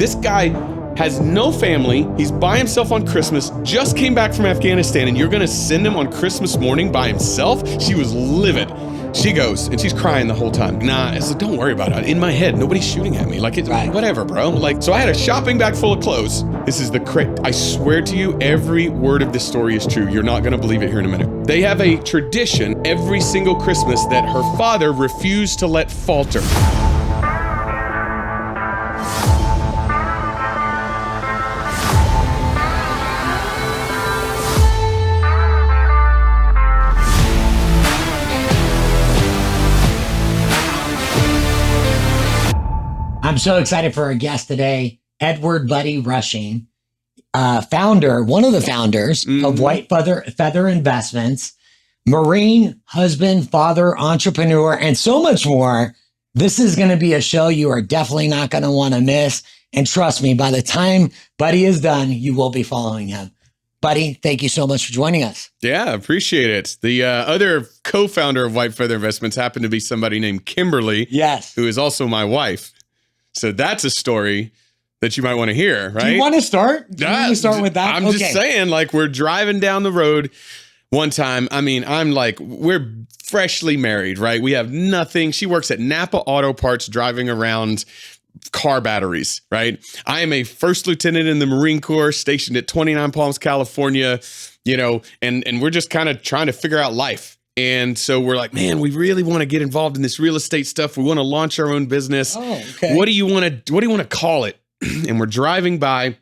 this guy has no family. He's by himself on Christmas, just came back from Afghanistan, and you're going to send him on Christmas morning by himself? She was livid. She goes, and she's crying the whole time. Nah, I said, don't worry about it. In my head, nobody's shooting at me. Like, whatever, bro. Like, so I had a shopping bag full of clothes. This is the I swear to you, every word of this story is true. You're not going to believe it here in a minute. They have a tradition every single Christmas that her father refused to let falter. I'm so excited for our guest today, Edward Buddy Rushing, one of the founders of White Feather Investments, Marine, husband, father, entrepreneur, and so much more. This is going to be a show you are definitely not going to want to miss. And trust me, by the time Buddy is done, you will be following him. Buddy, thank you so much for joining us. Yeah, appreciate it. The other co-founder of White Feather Investments happened to be somebody named Kimberly, yes, who is also my wife. So that's a story that you might want to hear, right? Do you want to start? Do you want to start with that? I'm just saying, like, we're driving down the road one time. I mean, I'm like, we're freshly married, right? We have nothing. She works at Napa Auto Parts driving around car batteries, right? I am a first lieutenant in the Marine Corps stationed at 29 Palms, California, and we're just kind of trying to figure out life. And so we're like, man, we really want to get involved in this real estate stuff. We want to launch our own business. Oh, okay. What do you want to call it? And we're driving by, and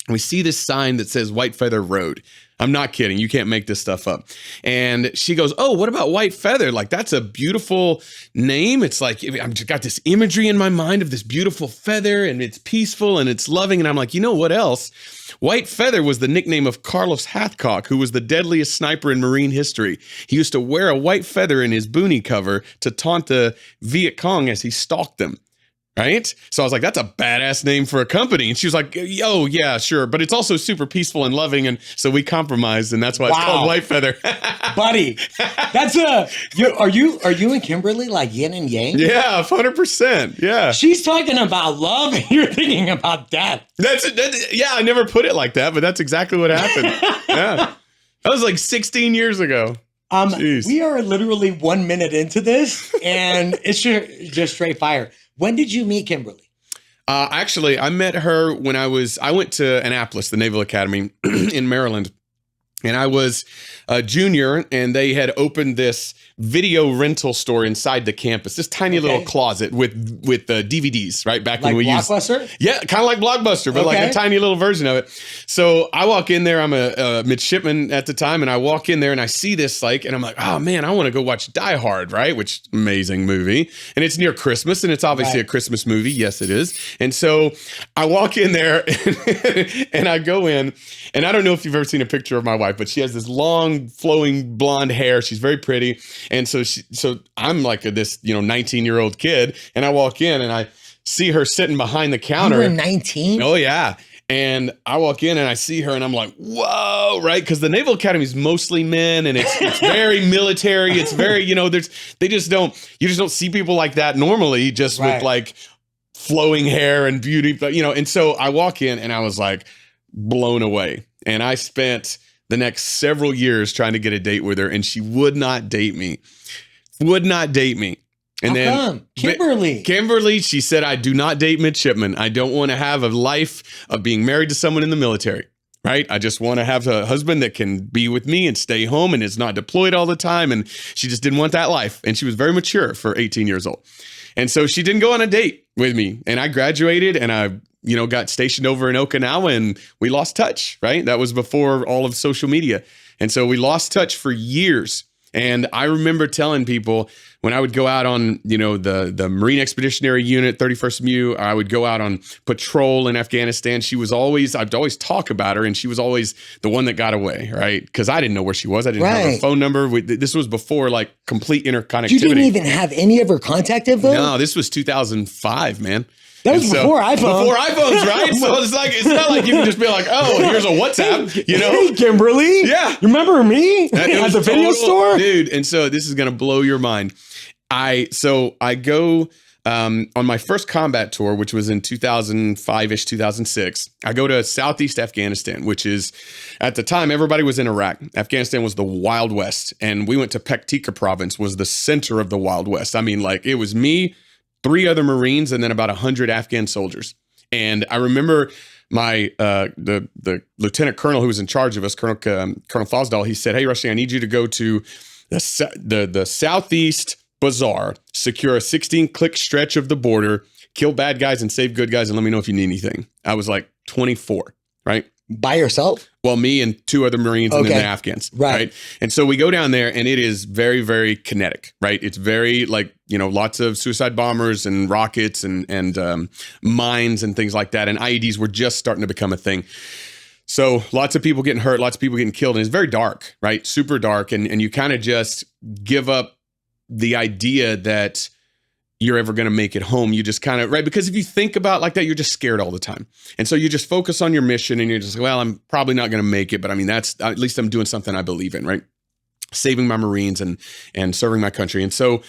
we see this sign that says White Feather Road. I'm not kidding. You can't make this stuff up. And she goes, oh, what about White Feather? Like, that's a beautiful name. It's like, I've just got this imagery in my mind of this beautiful feather, and it's peaceful and it's loving. And I'm like, you know what else? White Feather was the nickname of Carlos Hathcock, who was the deadliest sniper in Marine history. He used to wear a white feather in his boonie cover to taunt the Viet Cong as he stalked them. Right? So I was like, that's a badass name for a company. And she was like, oh, yeah, sure. But it's also super peaceful and loving. And so we compromised, and that's why it's called White Feather. Buddy, that's are you and Kimberly like yin and yang? Yeah, 100%. Yeah. She's talking about love and you're thinking about death. Yeah, I never put it like that, but that's exactly what happened. Yeah. That was like 16 years ago. We are literally 1 minute into this, and it's just straight fire. When did you meet Kimberly? Actually, I met her when I went to Annapolis, the Naval Academy in Maryland. And I was a junior, and they had opened this video rental store inside the campus, this tiny little closet with DVDs, right? Back when we used Blockbuster? Yeah, kind of like Blockbuster, but like a tiny little version of it. So I walk in there, I'm a midshipman at the time, and I walk in there and I see this and I'm like, oh man, I want to go watch Die Hard, right? Which amazing movie. And it's near Christmas, and it's obviously a Christmas movie. Yes, it is. And so I walk in there and I go in, and I don't know if you've ever seen a picture of my wife, but she has this long flowing blonde hair. She's very pretty. And so I'm like this, 19-year-old kid. And I walk in and I see her sitting behind the counter. You were 19? Oh yeah. And I walk in and I see her and I'm like, whoa, right? Because the Naval Academy is mostly men, and it's very military. It's very, you just don't see people like that normally, just with like flowing hair and beauty, but and so I walk in and I was like blown away. And I spent the next several years trying to get a date with her, and she would not date me. And How come? Kimberly, she said, I do not date midshipmen. I don't want to have a life of being married to someone in the military, right? I just want to have a husband that can be with me and stay home and is not deployed all the time. And she just didn't want that life. And she was very mature for 18 years old. And so she didn't go on a date with me. And I graduated, and I got stationed over in Okinawa, and we lost touch, right? That was before all of social media. And so we lost touch for years. And I remember telling people when I would go out on, the Marine Expeditionary Unit, 31st MU, I would go out on patrol in Afghanistan. I'd always talk about her, and she was always the one that got away, right? Because I didn't know where she was. I didn't have her phone number. This was before like complete interconnectivity. You didn't even have any of her contact info? No, this was 2005, man. That was before iPhones. Before iPhones, right? So it's not like you can just be like, oh, here's a WhatsApp, Hey, Kimberly. Yeah. You remember me at the video store? Dude, and so this is going to blow your mind. I go on my first combat tour, which was in 2005-ish, 2006, I go to Southeast Afghanistan, which is, at the time, everybody was in Iraq. Afghanistan was the Wild West. And we went to Paktika province, was the center of the Wild West. I mean, like, it was me, 3 other Marines, and then about 100 Afghan soldiers. And I remember my the lieutenant colonel who was in charge of us, Colonel Fosdal, he said, "Hey, Rusty, I need you to go to the Southeast Bazaar, secure a 16-click stretch of the border, kill bad guys and save good guys, and let me know if you need anything." I was like 24, right? By yourself? Well, me and 2 other Marines and then the Afghans, right? And so we go down there, and it is very, very kinetic, right? It's very, like, you know, lots of suicide bombers and rockets and mines and things like that. And IEDs were just starting to become a thing. So lots of people getting hurt, lots of people getting killed. And it's very dark, right? Super dark. And you kind of just give up the idea that you're ever going to make it home. You just kind of, right? Because if you think about like that, you're just scared all the time. And so you just focus on your mission and you're just, well, I'm probably not going to make it, but I mean, that's, at least I'm doing something I believe in, right? Saving my Marines and serving my country. And so,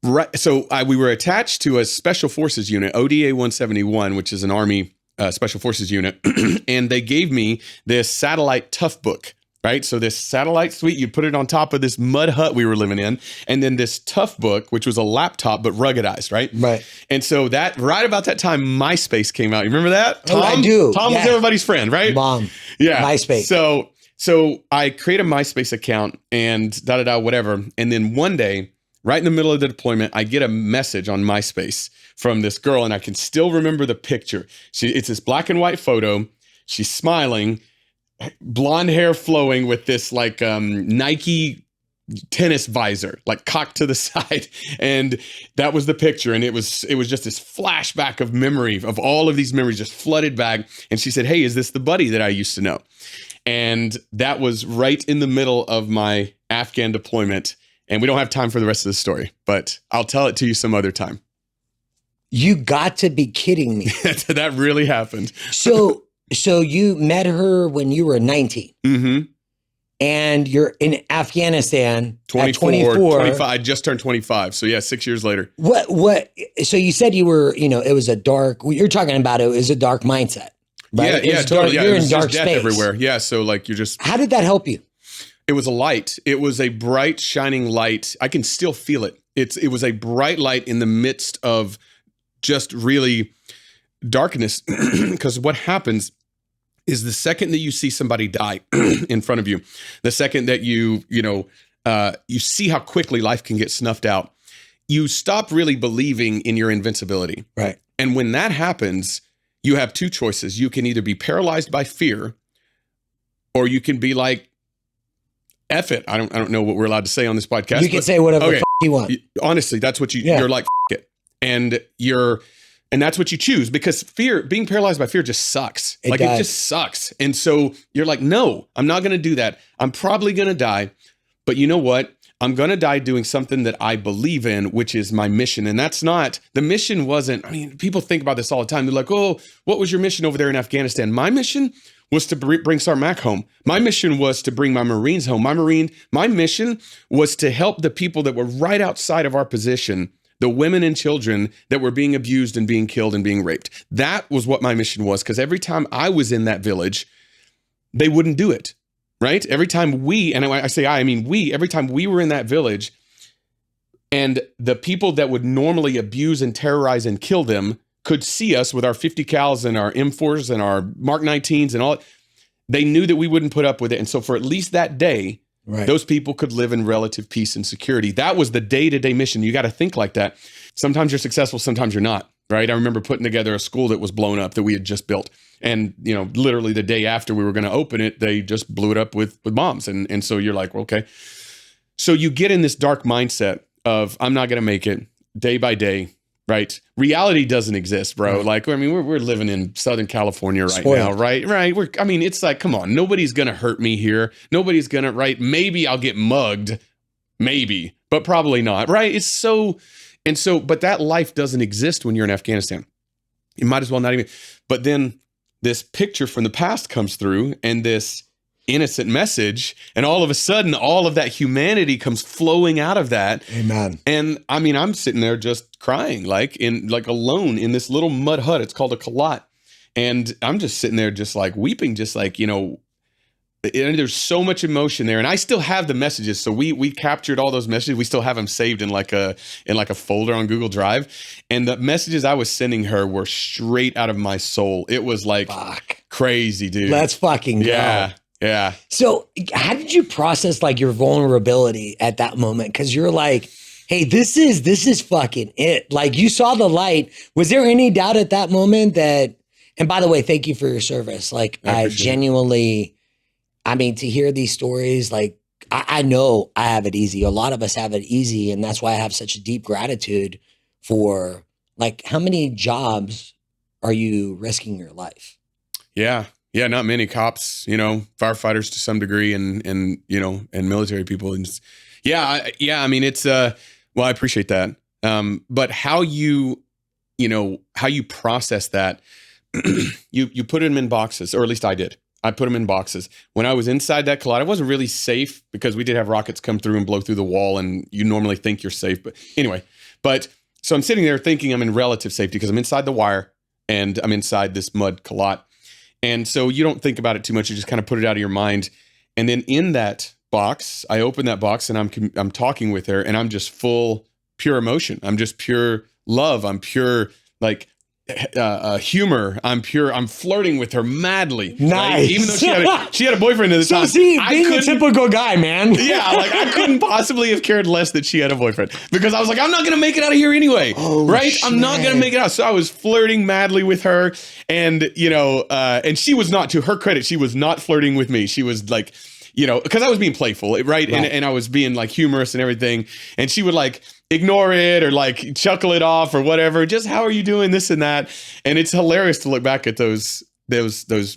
we were attached to a special forces unit, ODA 171, which is an Army special forces unit. And they gave me this satellite tough book. Right. So this satellite suite, you put it on top of this mud hut we were living in. And then this tough book, which was a laptop, but ruggedized. Right. Right. And so that right about that time, MySpace came out. You remember that? Tom? Oh, I do. Tom was everybody's friend. Right. Mom. Yeah. MySpace. So I create a MySpace account and whatever. And then one day, right in the middle of the deployment, I get a message on MySpace from this girl. And I can still remember the picture. It's this black and white photo. She's smiling, blonde hair flowing with this like Nike tennis visor, like cocked to the side. And that was the picture. And it was just this flashback of memory of all of these memories just flooded back. And she said, "Hey, is this the buddy that I used to know?" And that was right in the middle of my Afghan deployment. And we don't have time for the rest of the story, but I'll tell it to you some other time. You got to be kidding me. That really happened. So you met her when you were 19. Mm-hmm. And you're in Afghanistan 24, at 24. 25. I just turned 25. So yeah, 6 years later. So you said you were, it was a dark, you're talking about it was a dark mindset, right? Yeah, totally. You're in dark death space. everywhere. Yeah. So like you're just. How did that help you? It was a light. It was a bright, shining light. I can still feel it. It was a bright light in the midst of just really darkness. Because what happens is the second that you see somebody die in front of you, the second that you see how quickly life can get snuffed out, you stop really believing in your invincibility. Right. And when that happens, you have 2 choices. You can either be paralyzed by fear, or you can be like, F it. I don't know what we're allowed to say on this podcast. You can say whatever the f- you want. Honestly, that's what you're like, F it. And that's what you choose, because fear, being paralyzed by fear just sucks. It just sucks. And so you're like, no, I'm not going to do that. I'm probably going to die. But you know what? I'm going to die doing something that I believe in, which is my mission. And the mission wasn't, people think about this all the time. They're like, oh, what was your mission over there in Afghanistan? My mission was to bring Sergeant Mac home. My mission was to bring my Marines home. My mission was to help the people that were right outside of our position, the women and children that were being abused and being killed and being raped. That was what my mission was, because every time I was in that village, they wouldn't do it, right? Every time and when I say I mean we, every time we were in that village, and the people that would normally abuse and terrorize and kill them could see us with our 50 cals and our M4s and our Mark 19s and all, they knew that we wouldn't put up with it. And so for at least that day, right, those people could live in relative peace and security. That was the day-to-day mission. You got to think like that. Sometimes you're successful, sometimes you're not, right? I remember putting together a school that was blown up that we had just built. And, literally the day after we were going to open it, they just blew it up with bombs. And so you're like, well, okay. So you get in this dark mindset of, I'm not going to make it, day by day, right? Reality doesn't exist, bro. Right. Like, we're living in Southern California right now, right? Right. It's like, come on, nobody's going to hurt me here. Nobody's going to, right? Maybe I'll get mugged, maybe, but probably not, right? But that life doesn't exist when you're in Afghanistan. You might as well not even, but then this picture from the past comes through, and this innocent message. And all of a sudden, all of that humanity comes flowing out of that. Amen. And I mean, I'm sitting there just crying, like alone in this little mud hut. It's called a kalat. And I'm just sitting there just like weeping, just like, and there's so much emotion there. And I still have the messages. So we captured all those messages. We still have them saved in like a folder on Google Drive. And the messages I was sending her were straight out of my soul. It was like crazy, dude. Let's fucking go. Yeah. Yeah. So how did you process like your vulnerability at that moment? Cause you're like, hey, this is fucking it. Like you saw the light. Was there any doubt at that moment that, and by the way, thank you for your service. Like I genuinely, I mean, to hear these stories, like I know I have it easy. A lot of us have it easy. And that's why I have such a deep gratitude for like, how many jobs are you risking your life? Yeah. Yeah. Not many cops, firefighters to some degree and military people. And I mean, it's, well, I appreciate that. But how you process that, you put them in boxes, or at least I did. I put them in boxes. When I was inside that collide, I wasn't really safe because we did have rockets come through and blow through the wall, and you normally think you're safe. But anyway, so I'm sitting there thinking I'm in relative safety because I'm inside the wire and I'm inside this mud collide. And so you don't think about it too much. You just kind of put it out of your mind. And then in that box, I open that box and I'm talking with her, and I'm just full pure emotion. I'm just pure love. I'm pure like humor. I'm flirting with her madly. Nice. Right? Even though she had a boyfriend at the time. So see, being a typical guy, man. Yeah, like I couldn't possibly have cared less that she had a boyfriend, because I was like, I'm not going to make it out of here anyway. Right? Shit. I'm not going to make it out. So I was flirting madly with her, and and she was not, to her credit, she was not flirting with me. She was like, because I was being playful, right? And I was being like humorous and everything. And she would like ignore it or like chuckle it off or whatever. Just, how are you doing, this and that? And it's hilarious to look back at those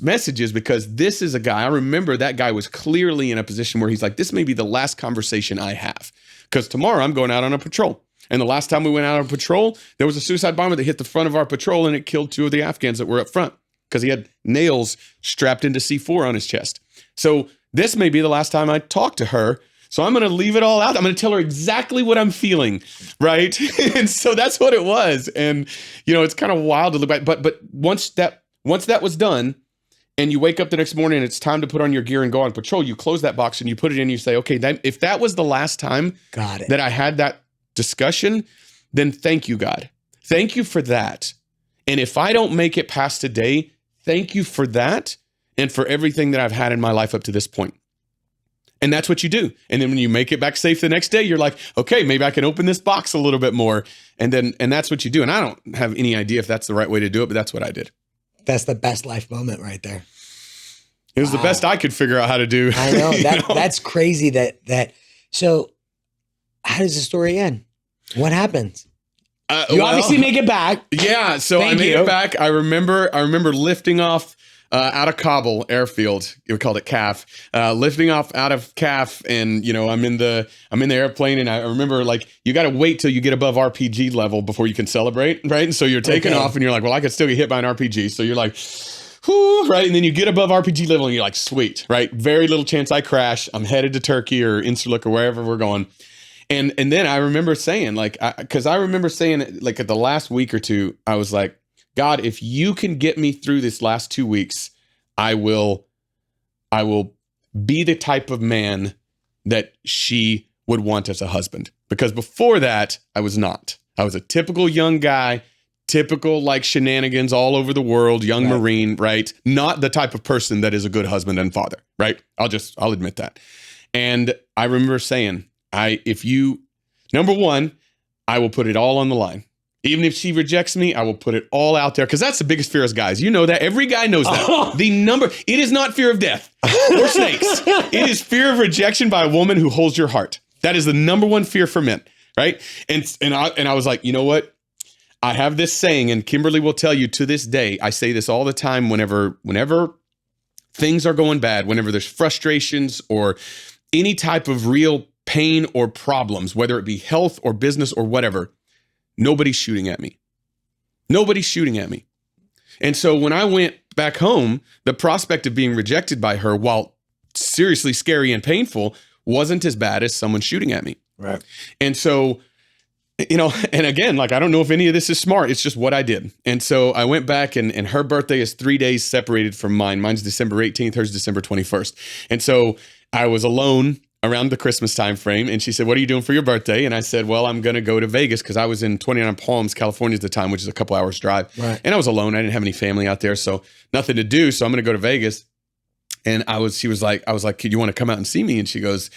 messages, because this is a guy, I remember that guy was clearly in a position where he's like, this may be the last conversation I have, because tomorrow I'm going out on a patrol. And the last time we went out on patrol, there was a suicide bomber that hit the front of our patrol, and it killed 2 of the Afghans that were up front because he had nails strapped into C4 on his chest. So this may be the last time I talk to her. So I'm going to leave it all out. I'm going to tell her exactly what I'm feeling. Right. And so that's what it was. And, it's kind of wild to look back. But once that was done, and you wake up the next morning and it's time to put on your gear and go on patrol, you close that box and you put it in, and you say, okay, if that was the last time that I had that discussion, then thank you, God. Thank you for that. And if I don't make it past today, thank you for that and for everything that I've had in my life up to this point. And that's what you do. And then when you make it back safe the next day, you're like, okay, maybe I can open this box a little bit more. And that's what you do. And I don't have any idea if that's the right way to do it, but that's what I did. That's the best life moment right there. It was the best I could figure out how to do. I know. That's crazy that. So how does the story end? What happens? You obviously make it back. Yeah. So I made it back. I remember lifting off out of Kabul airfield. We called it CAF. Lifting off out of CAF, and I'm in the airplane, and I remember like you got to wait till you get above RPG level before you can celebrate, right? And so you're taking off, and you're like, well, I could still get hit by an RPG. So you're like, whoo, right? And then you get above RPG level, and you're like, sweet, right? Very little chance I crash. I'm headed to Turkey or Incirlik or wherever we're going. And then I remember saying, like, because I remember saying, like, at the last week or two, I was like, God, if you can get me through this last 2 weeks, I will be the type of man that she would want as a husband. Because before that, I was not. I was a typical young guy, typical like shenanigans all over the world, young Marine, right? Not the type of person that is a good husband and father, right? I'll admit that. And I remember saying, number one, I will put it all on the line. Even if she rejects me, I will put it all out there, because that's the biggest fear as guys. You know that. Every guy knows that. It is not fear of death or snakes. It is fear of rejection by a woman who holds your heart. That is the number one fear for men, right? And I was like, you know what? I have this saying, and Kimberly will tell you to this day, I say this all the time whenever things are going bad, whenever there's frustrations or any type of real pain or problems, whether it be health or business or whatever, nobody's shooting at me. Nobody's shooting at me. And so when I went back home, the prospect of being rejected by her, while seriously scary and painful wasn't as bad as someone shooting at me. Right. And so, and again, like, I don't know if any of this is smart. It's just what I did. And so I went back and her birthday is 3 days separated from mine. Mine's December 18th, hers December 21st. And so I was alone around the Christmas time frame. And she said, what are you doing for your birthday? And I said, well, I'm going to go to Vegas because I was in 29 Palms, California at the time, which is a couple hours drive. Right. And I was alone. I didn't have any family out there. So nothing to do. So I'm going to go to Vegas. And I was like, "Do you want to come out and see me?" And she goes,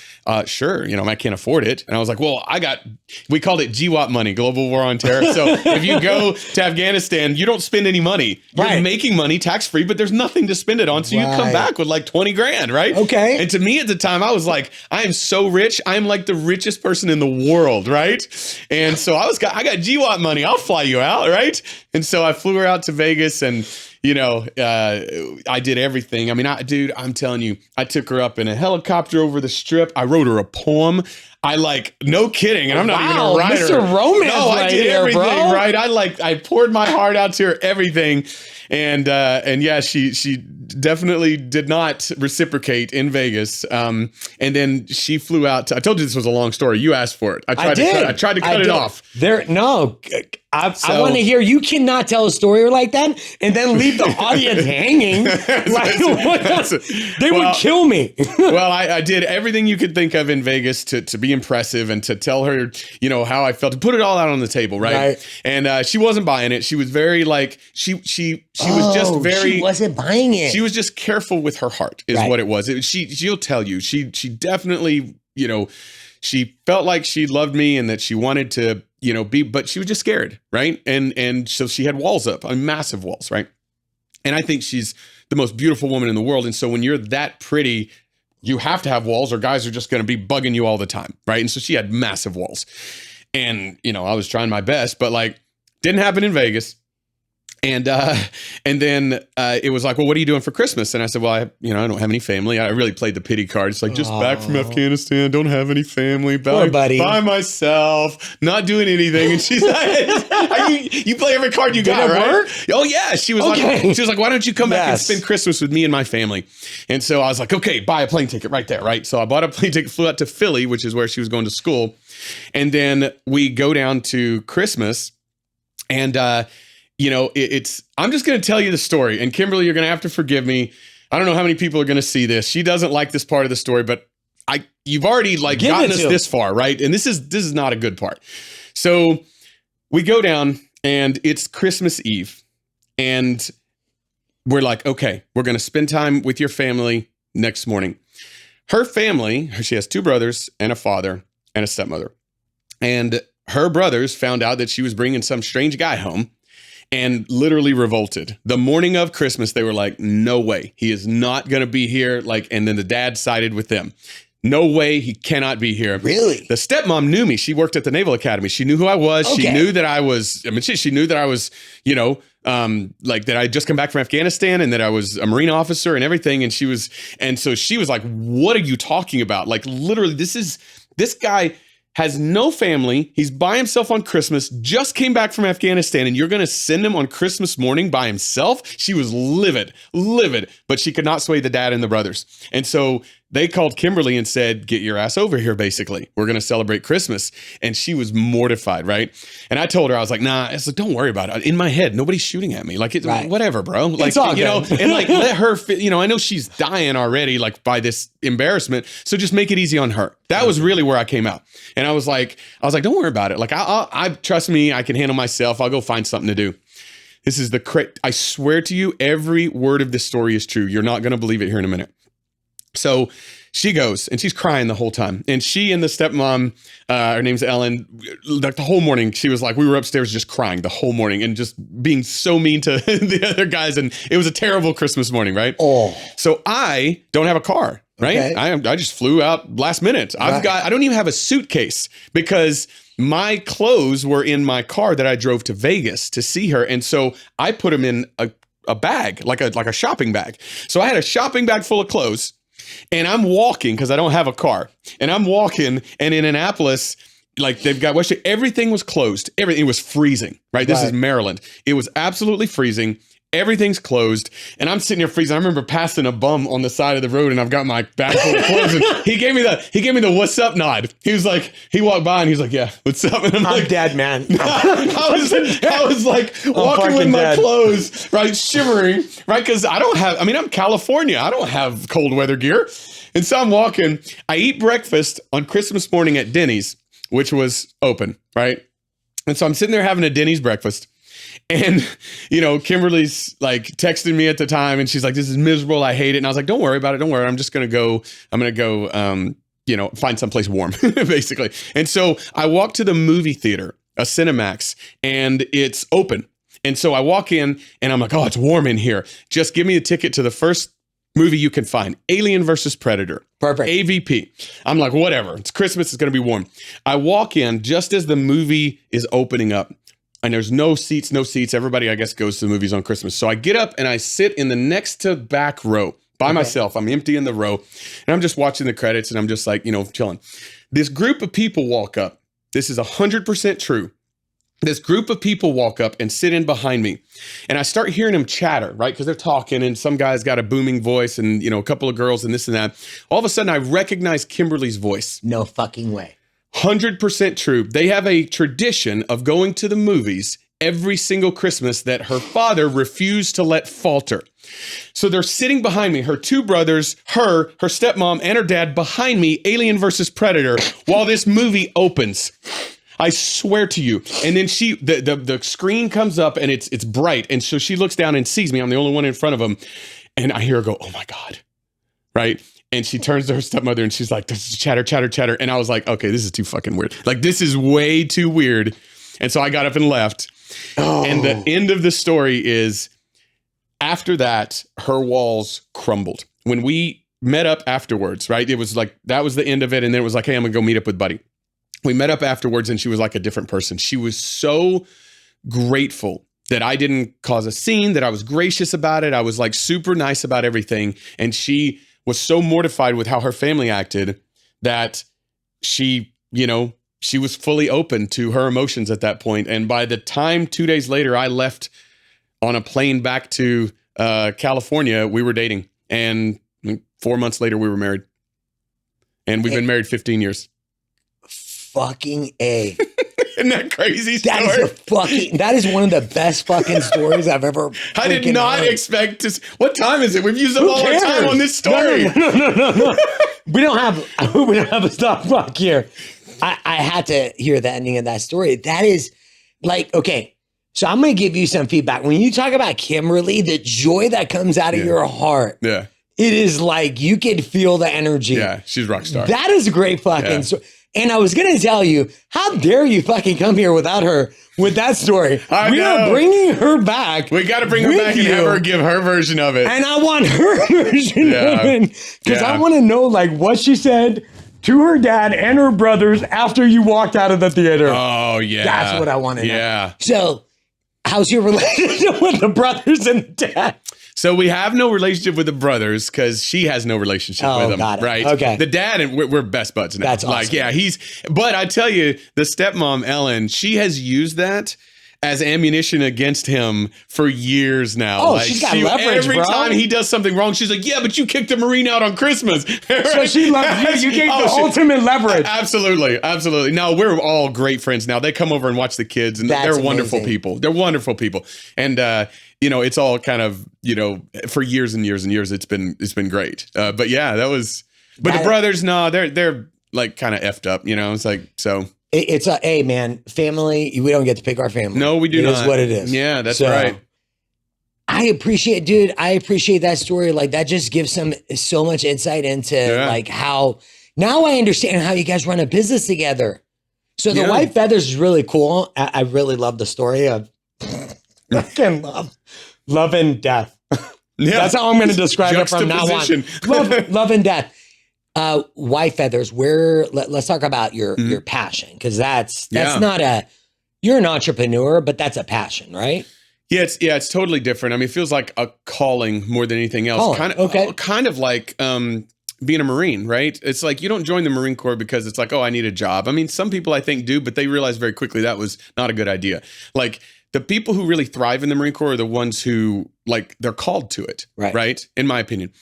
"Sure. I can't afford it." And I was like, "Well, we called it GWAT money, Global War on Terror. So if you go to Afghanistan, you don't spend any money. You're making money tax free, but there's nothing to spend it on. So you come back with like 20 grand, right?" Okay. And to me at the time, I was like, I am so rich. I'm like the richest person in the world, right? And so I got GWAT money. I'll fly you out, right? And so I flew her out to Vegas and I did everything. I mean, I'm telling you, I took her up in a helicopter over the strip. I wrote her a poem. No kidding. And I'm not even a writer. Mr. Romance. No, I did everything, bro. right? I poured my heart out to her, everything. And yeah, she definitely did not reciprocate in Vegas. And then she flew out. I told you this was a long story. You asked for it. I tried to cut it off. I want to hear. You cannot tell a story like that and then leave the audience hanging. They would kill me. Well, I did everything you could think of in Vegas to be impressive and to tell her, how I felt, to put it all out on the table, right? And she wasn't buying it. She was very she wasn't buying it. She was just careful with her heart, is what it was. She'll tell you. She definitely, she felt like she loved me and that she wanted to, but she was just scared, right? And so she had walls up, massive walls, right? And I think she's the most beautiful woman in the world. And so when you're that pretty, you have to have walls or guys are just going to be bugging you all the time, right? And so she had massive walls. And, I was trying my best, but didn't happen in Vegas. And then it was like, well, what are you doing for Christmas? And I said, well, I don't have any family. I really played the pity card. It's like, just back from Afghanistan, don't have any family, poor buddy, by myself, not doing anything. And she's like, you play every card you got, right? Work? Oh yeah. She was like, why don't you come back and spend Christmas with me and my family? And so I was like, okay, buy a plane ticket right there, right? So I bought a plane ticket, flew out to Philly, which is where she was going to school. And then we go down to Christmas and, I'm just going to tell you the story. And Kimberly, you're going to have to forgive me. I don't know how many people are going to see this. She doesn't like this part of the story, but you've already gotten us this far, right? And this is not a good part. So we go down and it's Christmas Eve and we're like, okay, we're going to spend time with your family next morning. Her family, she has 2 brothers and a father and a stepmother. And her brothers found out that she was bringing some strange guy home and literally revolted. The morning of Christmas, they were like, no way. He is not going to be here. And then the dad sided with them. No way. He cannot be here. Really? The stepmom knew me. She worked at the Naval Academy. She knew who I was. Okay. She knew that I was, she knew that I was, that I had just come back from Afghanistan and that I was a Marine officer and everything. And so she was like, what are you talking about? Literally, this guy has no family. He's by himself on Christmas, just came back from Afghanistan, and you're going to send him on Christmas morning by himself? She was livid, but she could not sway the dad and the brothers. And so they called Kimberly and said, get your ass over here, basically. We're going to celebrate Christmas. And she was mortified, right? And I told her, I was like, nah, it's like, don't worry about it. In my head, nobody's shooting at me. Whatever, bro. It's all good. And let her, I know she's dying already, by this embarrassment. So just make it easy on her. That was really where I came out. And I was like, don't worry about it. I trust me, I can handle myself. I'll go find something to do. This is I swear to you, every word of this story is true. You're not going to believe it here in a minute. So she goes and she's crying the whole time. And she and the stepmom, her name's Ellen, the whole morning, she was like, we were upstairs just crying the whole morning and just being so mean to the other guys. And it was a terrible Christmas morning, right? Oh. So I don't have a car, right? Okay. I just flew out last minute. I don't even have a suitcase because my clothes were in my car that I drove to Vegas to see her. And so I put them in a bag, like a shopping bag. So I had a shopping bag full of clothes. And I'm walking because I don't have a car. And I'm walking, and in Annapolis, they've got everything was closed. Everything, it was freezing, right? This is Maryland. It was absolutely freezing. Everything's closed, and I'm sitting here freezing. I remember passing a bum on the side of the road, and I've got my bag full of clothes. And he gave me the what's up nod. He was like, he walked by and he's like, yeah, what's up? And I'm like, dead, man. I was like walking with my clothes, right, shivering, right, because I'm California. I don't have cold weather gear, and so I'm walking. I eat breakfast on Christmas morning at Denny's, which was open, right, and so I'm sitting there having a Denny's breakfast. And, Kimberly's like texting me at the time and she's like, this is miserable. I hate it. And I was like, don't worry about it. Don't worry. I'm going to go, find someplace warm, basically. And so I walk to the movie theater, a Cinemax, and it's open. And so I walk in and I'm like, oh, it's warm in here. Just give me a ticket to the first movie you can find, Alien versus Predator. Perfect. AVP. I'm like, whatever. It's Christmas. It's going to be warm. I walk in just as the movie is opening up. And there's no seats. Everybody, I guess, goes to the movies on Christmas. So I get up and I sit in the next to back row by myself. I'm empty in the row. And I'm just watching the credits and I'm just like, chilling. This group of people walk up. This is 100% true. This group of people walk up and sit in behind me. And I start hearing them chatter, right? Because they're talking and some guy's got a booming voice and, a couple of girls and this and that. All of a sudden, I recognize Kimberly's voice. No fucking way. 100% true. They have a tradition of going to the movies every single Christmas that her father refused to let falter. So they're sitting behind me, her two brothers, her stepmom, and her dad behind me, Alien versus Predator, while this movie opens. I swear to you. And then the screen comes up and it's bright. And so she looks down and sees me. I'm the only one in front of them. And I hear her go, oh my God. Right? And she turns to her stepmother and she's like, this is chatter, chatter, chatter. And I was like, okay, this is too fucking weird. Like, this is way too weird. And so I got up and left. Oh. And the end of the story is after that, her walls crumbled. When we met up afterwards, right? It was like, that was the end of it. And then it was like, hey, I'm gonna go meet up with Buddy. We met up afterwards and she was like a different person. She was so grateful that I didn't cause a scene, that I was gracious about it. I was like super nice about everything. And she was so mortified with how her family acted that she was fully open to her emotions at that point. And by the time 2 days later, I left on a plane back to California, we were dating. And 4 months later, we were married. And we've been married 15 years. Fucking A. Isn't that crazy story? That is one of the best fucking stories I've ever. I did not expect to. What time is it? We've used up all our time on this story. No. We don't have a stop clock here. I had to hear the ending of that story. That is like, okay. So I'm going to give you some feedback. When you talk about Kimberly, the joy that comes out of your heart. Yeah. It is like you can feel the energy. Yeah, she's a rock star. That is a great fucking story. And I was going to tell you, how dare you fucking come here without her with that story? We are bringing her back. We got to bring her back and have her give her version of it. And I want her version of it. Because I want to know like what she said to her dad and her brothers after you walked out of the theater. Oh, yeah. That's what I want to know. Yeah. So how's your relationship with the brothers and the dad? So we have no relationship with the brothers because she has no relationship with them, right? Okay. The dad and we're best buds now. That's awesome. Like, yeah, but I tell you, the stepmom, Ellen, she has used that as ammunition against him for years now. Oh, like, she's got leverage, every time he does something wrong, she's like, yeah, but you kicked a Marine out on Christmas. So she loves you. You gave the ultimate leverage. Absolutely. No, we're all great friends now. They come over and watch the kids and they're wonderful people. They're wonderful people. And, it's all kind of, for years and years and years, it's been great. But yeah, the brothers, no, they're like kind of effed up, it's like, so. It's hey man, family, we don't get to pick our family. No, we do not. It is what it is. Yeah, that's right. I appreciate that story. Like that just gives so much insight into like how, now I understand how you guys run a business together. So the white feathers is really cool. I really love the story of fucking love and death. Yeah. That's how I'm going to describe it from now on. Love and death. White feathers. Let's talk about your passion, because that's not you're an entrepreneur, but that's a passion, right? Yeah, it's totally different. I mean, it feels like a calling more than anything else. Kind of like being a Marine, right? It's like you don't join the Marine Corps because it's like, oh, I need a job. I mean, some people I think do, but they realize very quickly that was not a good idea. Like the people who really thrive in the Marine Corps are the ones who like they're called to it. Right. Right. In my opinion.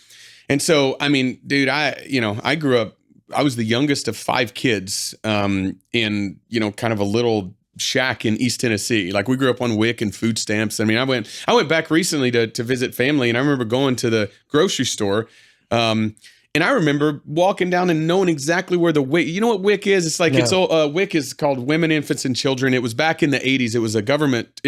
And so, I mean, dude, I grew up, I was the youngest of 5 kids in, kind of a little shack in East Tennessee. Like we grew up on WIC and food stamps. I mean, I went back recently to visit family, and I remember going to the grocery store. And I remember walking down and knowing exactly where the WIC, you know what WIC is? It's like, WIC is called Women, Infants, and Children. It was back in the 80s. It was a government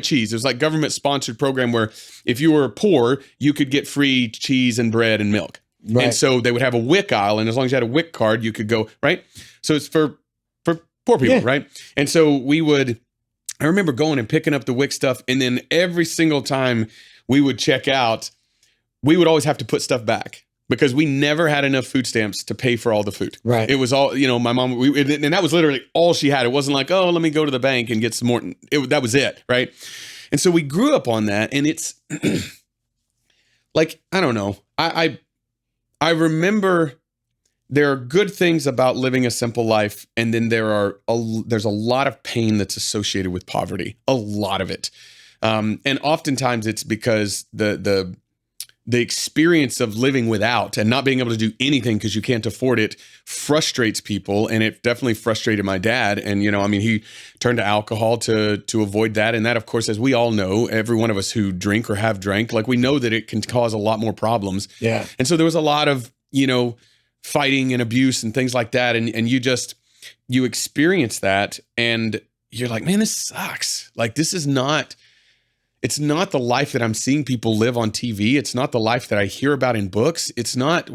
cheese. It was like government sponsored program where if you were poor, you could get free cheese and bread and milk. Right. And so they would have a WIC aisle. And as long as you had a WIC card, you could go, right? So it's for poor people, right? And so I remember going and picking up the WIC stuff. And then every single time we would check out, we would always have to put stuff back, because we never had enough food stamps to pay for all the food. Right. It was all, my mom, and that was literally all she had. It wasn't like, oh, let me go to the bank and get some more. That was it. Right. And so we grew up on that. And it's like, I don't know. I remember there are good things about living a simple life. And then there's a lot of pain that's associated with poverty, a lot of it. And oftentimes it's because the experience of living without and not being able to do anything because you can't afford it frustrates people. And it definitely frustrated my dad. And, he turned to alcohol to avoid that. And that, of course, as we all know, every one of us who drink or have drank, like we know that it can cause a lot more problems. Yeah. And so there was a lot of, fighting and abuse and things like that. And you experience that and you're like, man, this sucks. Like, it's not the life that I'm seeing people live on TV. It's not the life that I hear about in books. It's not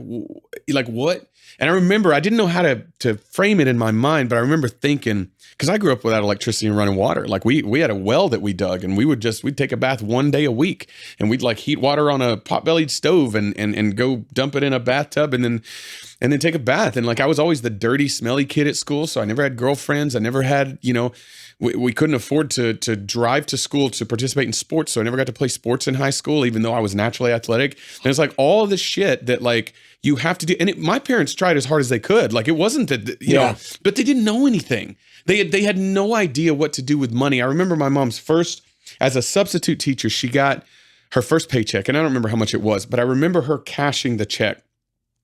like what? And I remember I didn't know how to frame it in my mind, but I remember thinking, because I grew up without electricity and running water. Like we had a well that we dug, and we'd take a bath one day a week, and we'd like heat water on a pot-bellied stove and go dump it in a bathtub and then take a bath. And like I was always the dirty, smelly kid at school, so I never had girlfriends. I never had, we couldn't afford to drive to school to participate in sports. So I never got to play sports in high school, even though I was naturally athletic. And it's like all of this shit that like you have to do. And my parents tried as hard as they could. Like it wasn't that, know, but they didn't know anything. They had no idea what to do with money. I remember my mom's as a substitute teacher, she got her first paycheck. And I don't remember how much it was, but I remember her cashing the check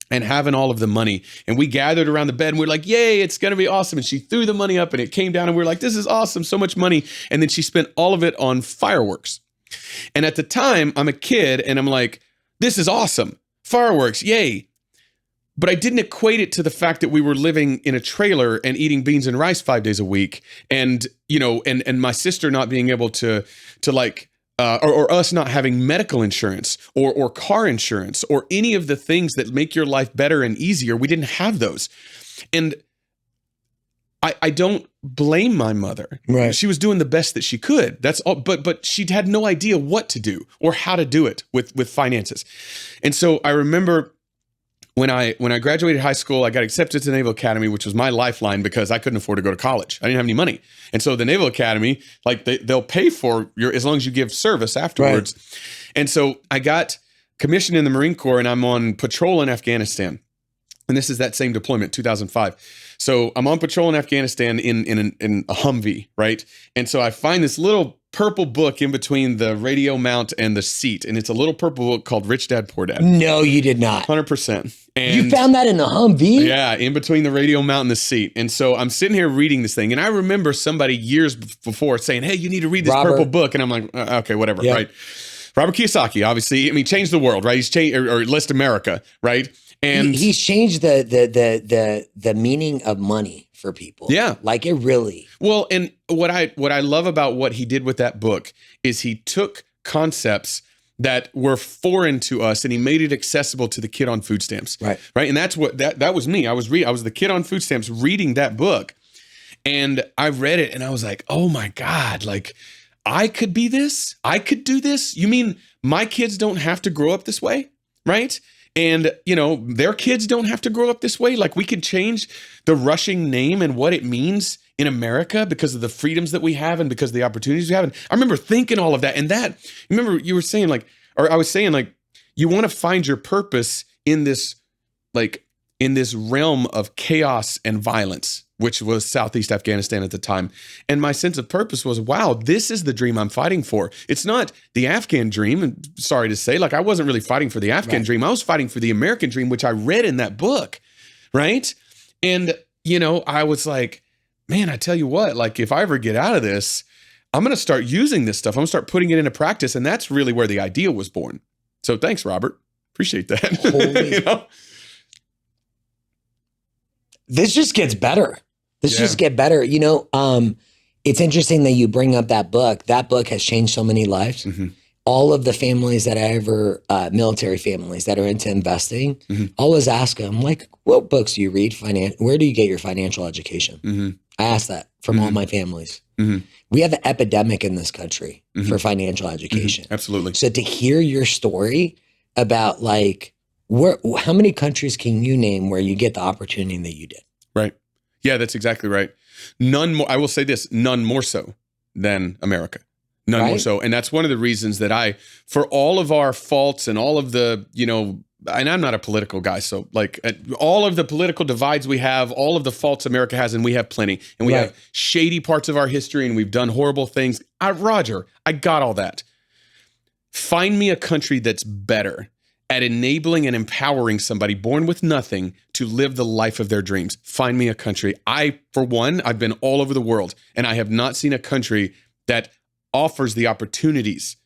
and having all of the money. And we gathered around the bed and we're like, yay, it's going to be awesome. And she threw the money up and it came down and we were like, this is awesome. So much money. And then she spent all of it on fireworks. And at the time I'm a kid and I'm like, this is awesome. Fireworks. Yay. But I didn't equate it to the fact that we were living in a trailer and eating beans and rice 5 days a week. And, and my sister not being able to like, or us not having medical insurance or car insurance or any of the things that make your life better and easier. We didn't have those. And I don't blame my mother. Right. She was doing the best that she could. That's all. But she had no idea what to do or how to do it with finances. And so I remember when I graduated high school, I got accepted to the Naval Academy, which was my lifeline because I couldn't afford to go to college. I didn't have any money. And so the Naval Academy, like they'll pay for as long as you give service afterwards. Right. And so I got commissioned in the Marine Corps and I'm on patrol in Afghanistan. And this is that same deployment, 2005. So I'm on patrol in Afghanistan in a Humvee, right? And so I find this little purple book in between the radio mount and the seat. And it's a little purple book called Rich Dad, Poor Dad. No, you did not. 100%. And you found that in the Humvee? Yeah, in between the radio mount and the seat. And so I'm sitting here reading this thing. And I remember somebody years before saying, hey, you need to read this purple book. And I'm like, okay, whatever, right? Robert Kiyosaki, obviously, changed the world, right? He's changed, or at least America, right? And he's changed the meaning of money for people. Yeah. Like it really. Well, and what I love about what he did with that book is he took concepts that were foreign to us and he made it accessible to the kid on food stamps. Right. Right. And that's what that was me. I was the kid on food stamps reading that book. And I read it and I was like, oh my God, like I could be this. I could do this. You mean my kids don't have to grow up this way? Right. And, their kids don't have to grow up this way. Like we could change the Rushing name and what it means in America because of the freedoms that we have and because of the opportunities we have. And I remember thinking all of that. And remember you were saying I was saying you want to find your purpose in this realm of chaos and violence, which was Southeast Afghanistan at the time. And my sense of purpose was, wow, this is the dream I'm fighting for. It's not the Afghan dream. And sorry to say, like, I wasn't really fighting for the Afghan dream. I was fighting for the American dream, which I read in that book. Right. And, you know, I was like, man, I tell you what, like, if I ever get out of this, I'm going to start using this stuff. I'm going to start putting it into practice. And that's really where the idea was born. So thanks, Robert. Appreciate that. You know? This just gets better. This just get better. You know, it's interesting that you bring up that book. That book has changed so many lives. All of the families that I ever, military families that are into investing, always ask them, like, what books do you read? Where do you get your financial education? I ask that from all my families. We have an epidemic in this country for financial education. Absolutely. So to hear your story about, like, how many countries can you name where you get the opportunity that you did? Right. Yeah, that's exactly right. None more. I will say this, none more so than America. None more so. And that's one of the reasons that for all of our faults and all of the, you know, and I'm not a political guy, so like all of the political divides we have, all of the faults America has, and we have plenty, and we have shady parts of our history, and we've done horrible things. Roger, I got all that. Find me a country that's better at enabling and empowering somebody born with nothing to live the life of their dreams. Find me a country. For one, I've been all over the world, and I have not seen a country that offers the opportunities.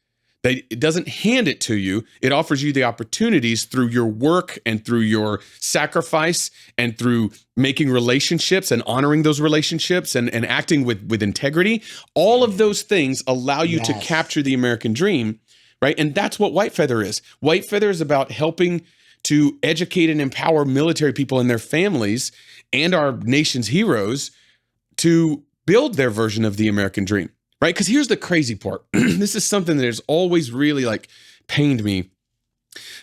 It doesn't hand it to you. It offers you the opportunities through your work and through your sacrifice and through making relationships and honoring those relationships and acting with integrity. All of those things allow you to capture the American dream, right? And that's what White Feather is. White Feather is about helping to educate and empower military people and their families and our nation's heroes to build their version of the American dream. Right? Because here's the crazy part. This is something that has always really like pained me.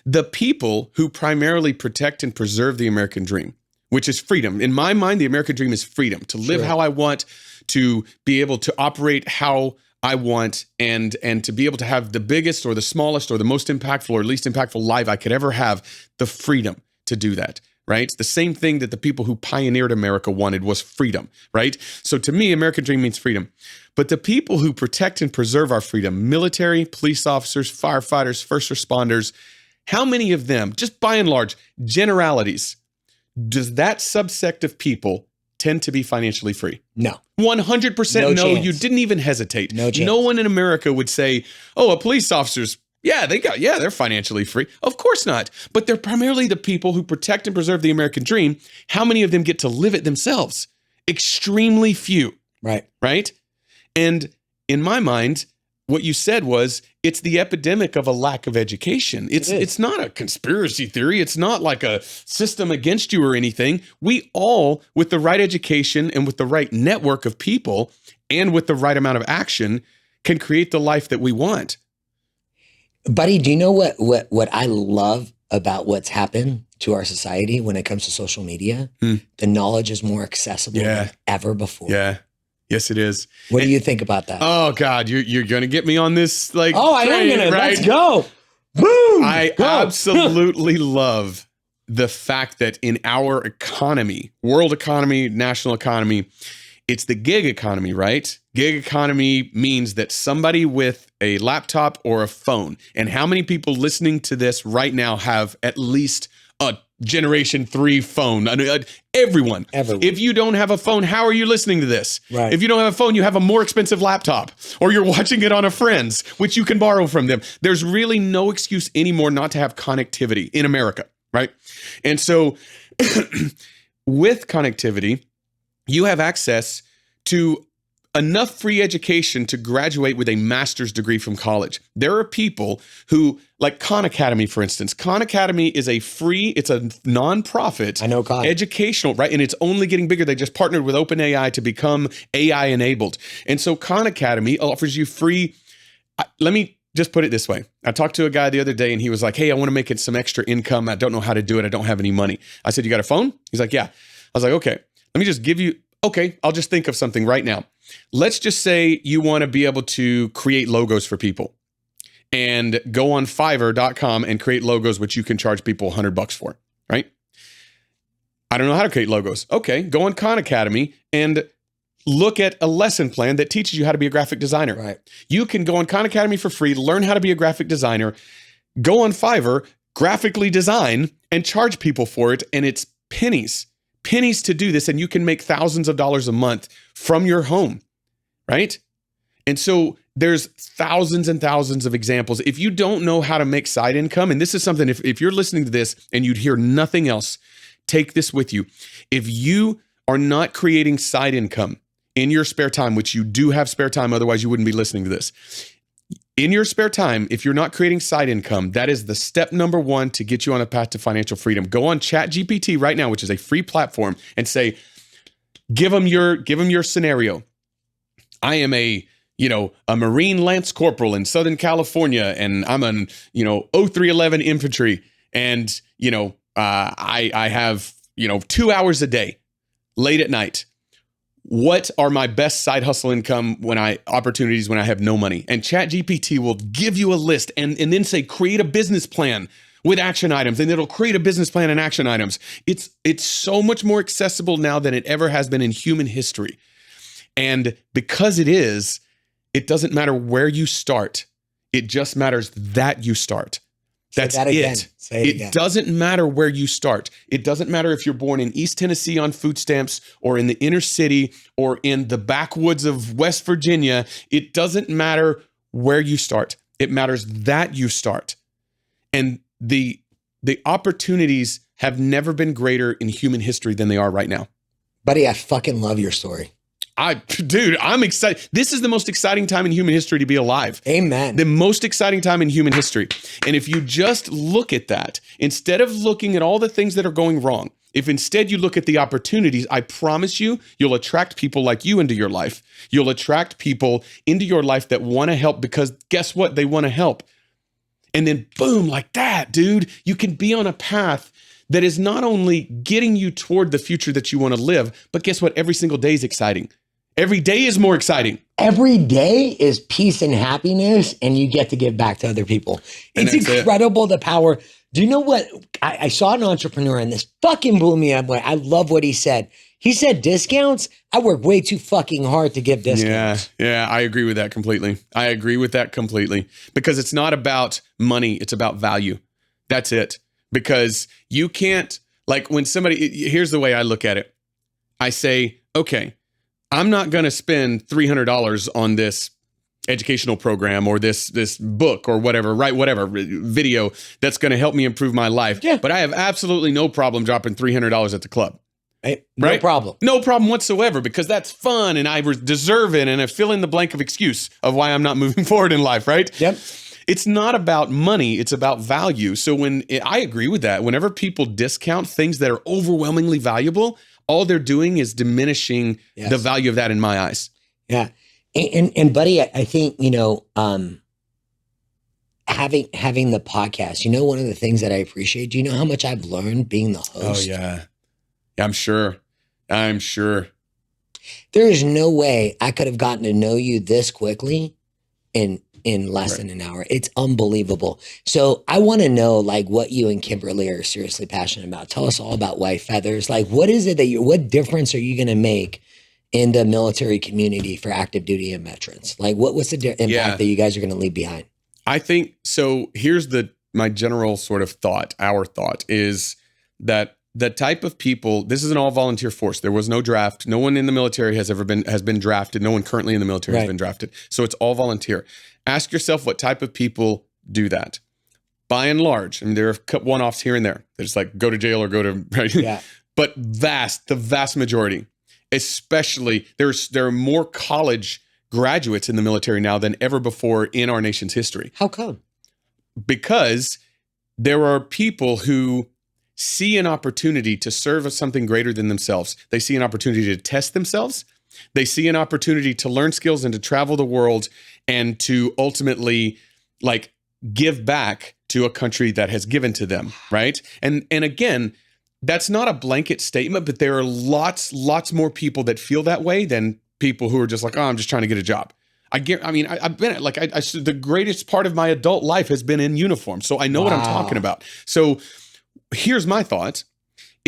The people who primarily protect and preserve the American dream, which is freedom. In my mind, the American dream is freedom, to live how I want, to be able to operate how I want, and to be able to have the biggest or the smallest or the most impactful or least impactful life I could ever have, the freedom to do that. Right? It's the same thing that the people who pioneered America wanted was freedom, right? So to me, American dream means freedom. But the people who protect and preserve our freedom, military, police officers, firefighters, first responders, how many of them, just by and large, generalities, does that subsect of people tend to be financially free? No. 100% no. You didn't even hesitate. No chance. No one in America would say, oh, a police officer's they're financially free. Of course not. But they're primarily the people who protect and preserve the American dream. How many of them get to live it themselves? Extremely few. Right? And in my mind, what you said was, it's the epidemic of a lack of education. It's not a conspiracy theory. It's not like a system against you or anything. We all, with the right education and with the right network of people and with the right amount of action, can create the life that we want. Buddy, do you know what I love about what's happened to our society when it comes to social media? The knowledge is more accessible than ever before. Yeah. Yes, it is. What do you think about that? Oh God, you're going to get me on this like I am going to. Right? Let's go. Boom. I absolutely love the fact that in our economy, world economy, national economy, it's the gig economy, right? Gig economy means that somebody with a laptop or a phone, and how many people listening to this right now have at least a Generation 3 phone? I mean, everyone. If you don't have a phone, how are you listening to this? Right. If you don't have a phone, you have a more expensive laptop, or you're watching it on a friend's, which you can borrow from them. There's really no excuse anymore not to have connectivity in America, right? And so with connectivity, you have access to enough free education to graduate with a master's degree from college. There are people who, like Khan Academy, for instance. Khan Academy is it's a nonprofit. I know Khan. Educational, right? And it's only getting bigger. They just partnered with OpenAI to become AI enabled. And so Khan Academy offers you free. Let me just put it this way. I talked to a guy the other day and he was like, hey, I want to make it some extra income. I don't know how to do it. I don't have any money. I said, you got a phone? He's like, yeah. I was like, okay, let me just give you. Okay, I'll just think of something right now. Let's just say you want to be able to create logos for people and go on Fiverr.com and create logos, which you can charge people $100 for, right? I don't know how to create logos. Okay, go on Khan Academy and look at a lesson plan that teaches you how to be a graphic designer. Right. You can go on Khan Academy for free, learn how to be a graphic designer, go on Fiverr, graphically design, and charge people for it. And it's pennies to do this. And you can make thousands of dollars a month from your home, right? And so there's thousands and thousands of examples. If you don't know how to make side income, and this is something, if you're listening to this and you'd hear nothing else, take this with you. If you are not creating side income in your spare time, which you do have spare time, otherwise you wouldn't be listening to this. In your spare time, if you're not creating side income, that is the step number one to get you on a path to financial freedom. Go on ChatGPT right now, which is a free platform, and say, give them your scenario. I am a Marine Lance Corporal in Southern California, and I'm an, 0311 infantry. And, I have, 2 hours a day, late at night. What are my best side hustle income opportunities when I have no money? And ChatGPT will give you a list and then say, create a business plan with action items, and it'll create a business plan and action items. It's so much more accessible now than it ever has been in human history. And because it doesn't matter where you start. It just matters that you start. That's it. It doesn't matter where you start. It doesn't matter if you're born in East Tennessee on food stamps or in the inner city or in the backwoods of West Virginia. It doesn't matter where you start. It matters that you start. And the opportunities have never been greater in human history than they are right now. Buddy, I fucking love your story. I'm excited. This is the most exciting time in human history to be alive. Amen. The most exciting time in human history. And if you just look at that, instead of looking at all the things that are going wrong, if instead you look at the opportunities, I promise you'll attract people like you into your life. You'll attract people into your life that want to help because guess what? They want to help. And then boom, like that, dude, you can be on a path that is not only getting you toward the future that you want to live, but guess what? Every single day is exciting. Every day is more exciting. Every day is peace and happiness, and you get to give back to other people. It's incredible, the power. Do you know what? I saw an entrepreneur, and this fucking blew me up. I love what he said. He said discounts. I work way too fucking hard to give discounts. Yeah, I agree with that completely. Because it's not about money. It's about value. That's it. Because you can't, like when here's the way I look at it. I say, okay, I'm not going to spend $300 on this educational program or this book or whatever, right? Whatever video that's going to help me improve my life. Yeah. But I have absolutely no problem dropping $300 at the club. Hey, no problem. No problem whatsoever, because that's fun and I deserve it. And I fill in the blank of excuse of why I'm not moving forward in life, right? Yep. It's not about money. It's about value. So I agree with that. Whenever people discount things that are overwhelmingly valuable, all they're doing is diminishing the value of that in my eyes. Yeah. And buddy, I think, having the podcast, one of the things that I appreciate, do you know how much I've learned being the host? Oh yeah. I'm sure. There is no way I could have gotten to know you this quickly in less than an hour. It's unbelievable. So I want to know what you and Kimberly are seriously passionate about. Tell us all about White Feathers. What is it what difference are you going to make in the military community for active duty and veterans? What's the impact that you guys are going to leave behind? I think, so here's my general sort of thought. Our thought is that the type of people, this is an all volunteer force. There was no draft. No one in the military has been drafted. No one currently in the military has been drafted. So it's all volunteer. Ask yourself what type of people do that. By and large, there are one-offs here and there. They're just go to jail or go to, right? Yeah. But the vast majority, especially there are more college graduates in the military now than ever before in our nation's history. How come? Because there are people who see an opportunity to serve as something greater than themselves. They see an opportunity to test themselves. They see an opportunity to learn skills and to travel the world and to ultimately give back to a country that has given to them, right? And again, that's not a blanket statement, but there are lots more people that feel that way than people who are just I'm just trying to get a job. I've been the greatest part of my adult life has been in uniform. So I know what I'm talking about. So here's my thought.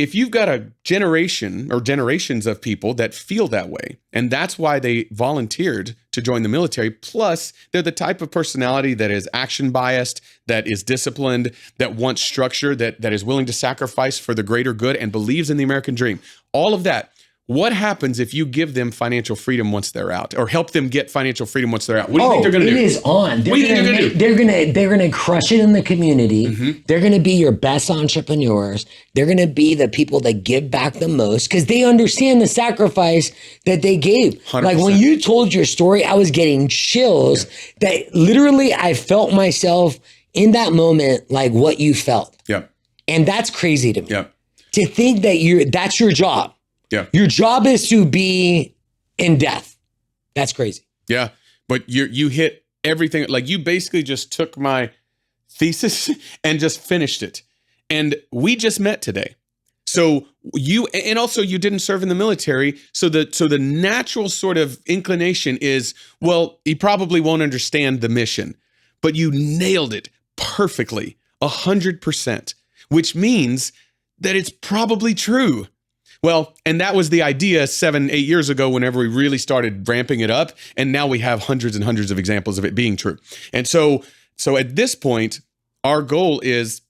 if you've got a generation or generations of people that feel that way, and that's why they volunteered to join the military, plus they're the type of personality that is action biased, that is disciplined, that wants structure, that is willing to sacrifice for the greater good and believes in the American dream, all of that. What happens if you give them financial freedom once they're out, or help them get financial freedom once they're out? What do you think they're going to do? It is on. What do you think they're going to do? They're gonna crush it in the community. They're gonna be your best entrepreneurs. They're gonna be the people that give back the most because they understand the sacrifice that they gave. 100%. Like when you told your story, I was getting chills that literally I felt myself in that moment, like what you felt. Yeah. And that's crazy to me. Yeah. To think that that's your job. Yeah. Your job is to be in death. That's crazy. Yeah. But you hit everything. Like you basically just took my thesis and just finished it. And we just met today. So you didn't serve in the military. So the natural sort of inclination is, well, he probably won't understand the mission, but you nailed it perfectly, 100%, which means that it's probably true. Well, and that was the idea 7-8 years ago whenever we really started ramping it up. And now we have hundreds and hundreds of examples of it being true. And so at this point, our goal is,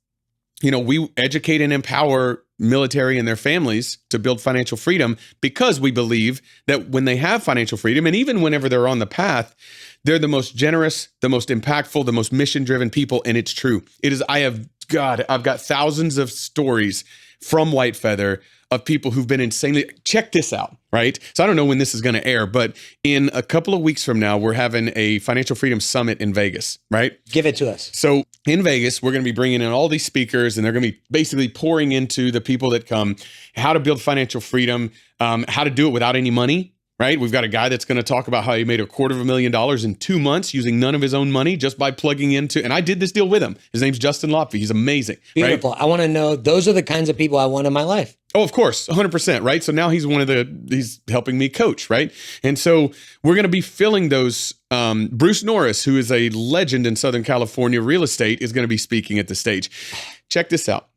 we educate and empower military and their families to build financial freedom because we believe that when they have financial freedom, and even whenever they're on the path, they're the most generous, the most impactful, the most mission-driven people. And it's true. I've got thousands of stories from White Feather of people who've been insanely, check this out, right? So I don't know when this is going to air, but in a couple of weeks from now, we're having a Financial Freedom Summit in Vegas, right? Give it to us. So in Vegas, we're going to be bringing in all these speakers, and they're going to be basically pouring into the people that come, how to build financial freedom, how to do it without any money, right? We've got a guy that's going to talk about how he made $250,000 in 2 months using none of his own money just by plugging into, and I did this deal with him. His name's Justin Lopfe. He's amazing. Beautiful. Right? I want to know, those are the kinds of people I want in my life. Oh, of course, 100%, right? So now he's helping me coach, right? And so we're going to be filling those. Bruce Norris, who is a legend in Southern California real estate, is going to be speaking at the stage. Check this out.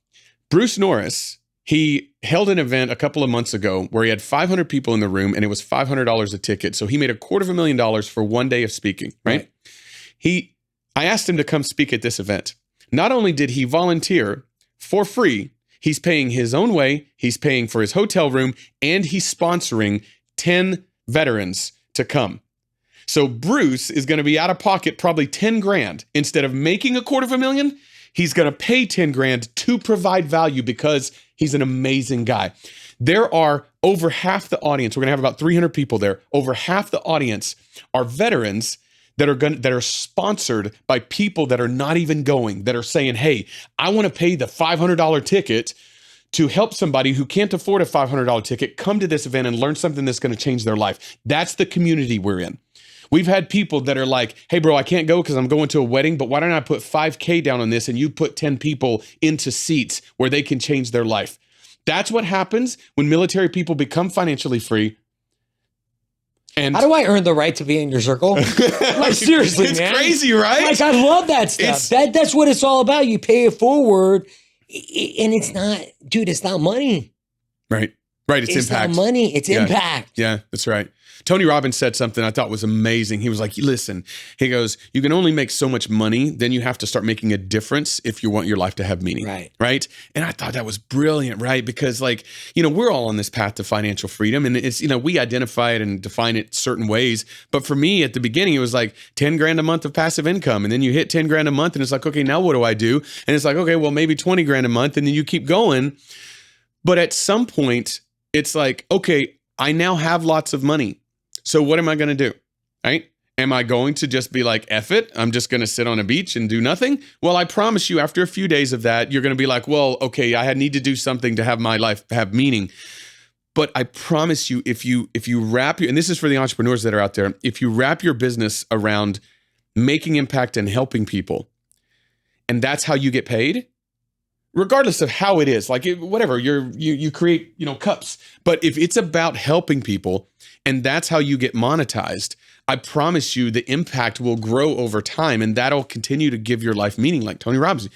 Bruce Norris, he held an event a couple of months ago where he had 500 people in the room and it was $500 a ticket. So he made $250,000 for 1 day of speaking, right? I asked him to come speak at this event. Not only did he volunteer for free, he's paying his own way, he's paying for his hotel room, and he's sponsoring 10 veterans to come. So Bruce is going to be out of pocket probably 10 grand. Instead of making $250,000, he's going to pay 10 grand to provide value because he's an amazing guy. There are over half the audience. We're going to have about 300 people there. Over half the audience are veterans that are sponsored by people that are not even going, that are saying, hey, I want to pay the $500 ticket to help somebody who can't afford a $500 ticket come to this event and learn something that's going to change their life. That's the community we're in. We've had people that are like, hey, bro, I can't go because I'm going to a wedding, but why don't I put $5K down on this and you put 10 people into seats where they can change their life? That's what happens when military people become financially free. And how do I earn the right to be in your circle? Like, seriously, it's man. crazy, right? Like, I love that stuff. That's what it's all about. You pay it forward, and it's not, dude, it's not money. Right. It's impact. It's not money. It's impact. Yeah, that's right. Tony Robbins said something I thought was amazing. He was like, listen, he goes, you can only make so much money, then you have to start making a difference if you want your life to have meaning. Right. And I thought that was brilliant, right? Because we're all on this path to financial freedom, and it's, we identify it and define it certain ways. But for me at the beginning, it was like 10 grand a month of passive income. And then you hit 10 grand a month and it's like, okay, now what do I do? And it's like, okay, well, maybe 20 grand a month. And then you keep going. But at some point it's like, okay, I now have lots of money. So what am I going to do, right? Am I going to just be like, F it, I'm just going to sit on a beach and do nothing? Well, I promise you after a few days of that, you're going to be like, well, okay, I need to do something to have my life have meaning. But I promise you, if you wrap and this is for the entrepreneurs that are out there, if you wrap your business around making impact and helping people, and that's how you get paid, regardless of how it is, like whatever, you create, cups. But if it's about helping people and that's how you get monetized, I promise you the impact will grow over time and that'll continue to give your life meaning. Like Tony Robbins,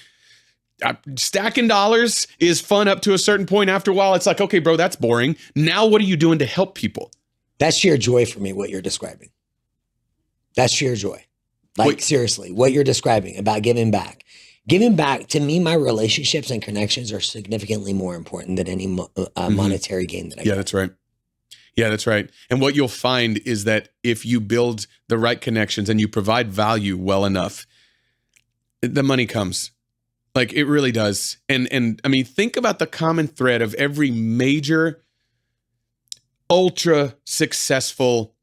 stacking dollars is fun up to a certain point. After a while, it's like, okay, bro, that's boring. Now what are you doing to help people? That's sheer joy for me, what you're describing. That's sheer joy. Like, Wait. seriously, what you're describing about giving back. Giving back, to me, my relationships and connections are significantly more important than any monetary gain that I get. Yeah, that's right. Yeah, that's right. And what you'll find is that if you build the right connections and you provide value well enough, the money comes. Like, it really does. And I mean, think about the common thread of every major, ultra successful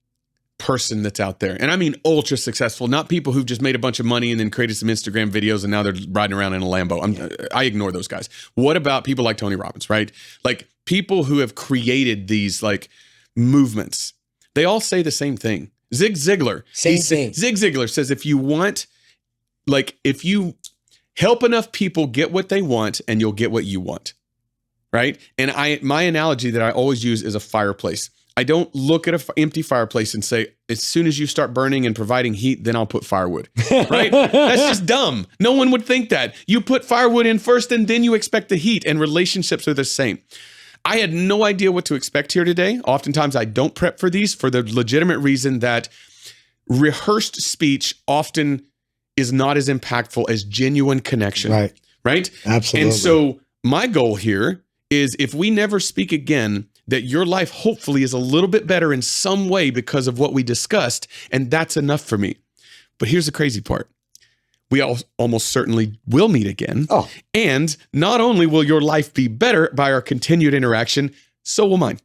person that's out there. And I mean ultra successful, not people who've just made a bunch of money and then created some Instagram videos and now they're riding around in a Lambo. I ignore those guys. What about people like Tony Robbins, right? Like, people who have created these like movements. They all say the same thing. Zig Ziglar. Same thing. Zig Ziglar says, if you help enough people get what they want, and you'll get what you want, right? And my analogy that I always use is a fireplace. I don't look at an empty fireplace and say, as soon as you start burning and providing heat, then I'll put firewood, right? That's just dumb. No one would think that. You put firewood in first, and then you expect the heat, and relationships are the same. I had no idea what to expect here today. Oftentimes, I don't prep for these for the legitimate reason that rehearsed speech often is not as impactful as genuine connection. Right? Absolutely. And so my goal here is, if we never speak again, that your life hopefully is a little bit better in some way because of what we discussed. And that's enough for me. But here's the crazy part. We almost certainly will meet again. Oh. And not only will your life be better by our continued interaction, so will mine.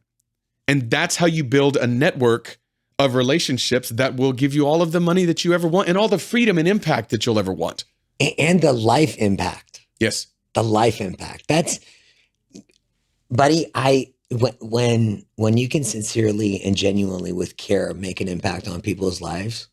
And that's how you build a network of relationships that will give you all of the money that you ever want and all the freedom and impact that you'll ever want. And the life impact. Yes. The life impact. That's, buddy, when you can sincerely and genuinely with care make an impact on people's lives,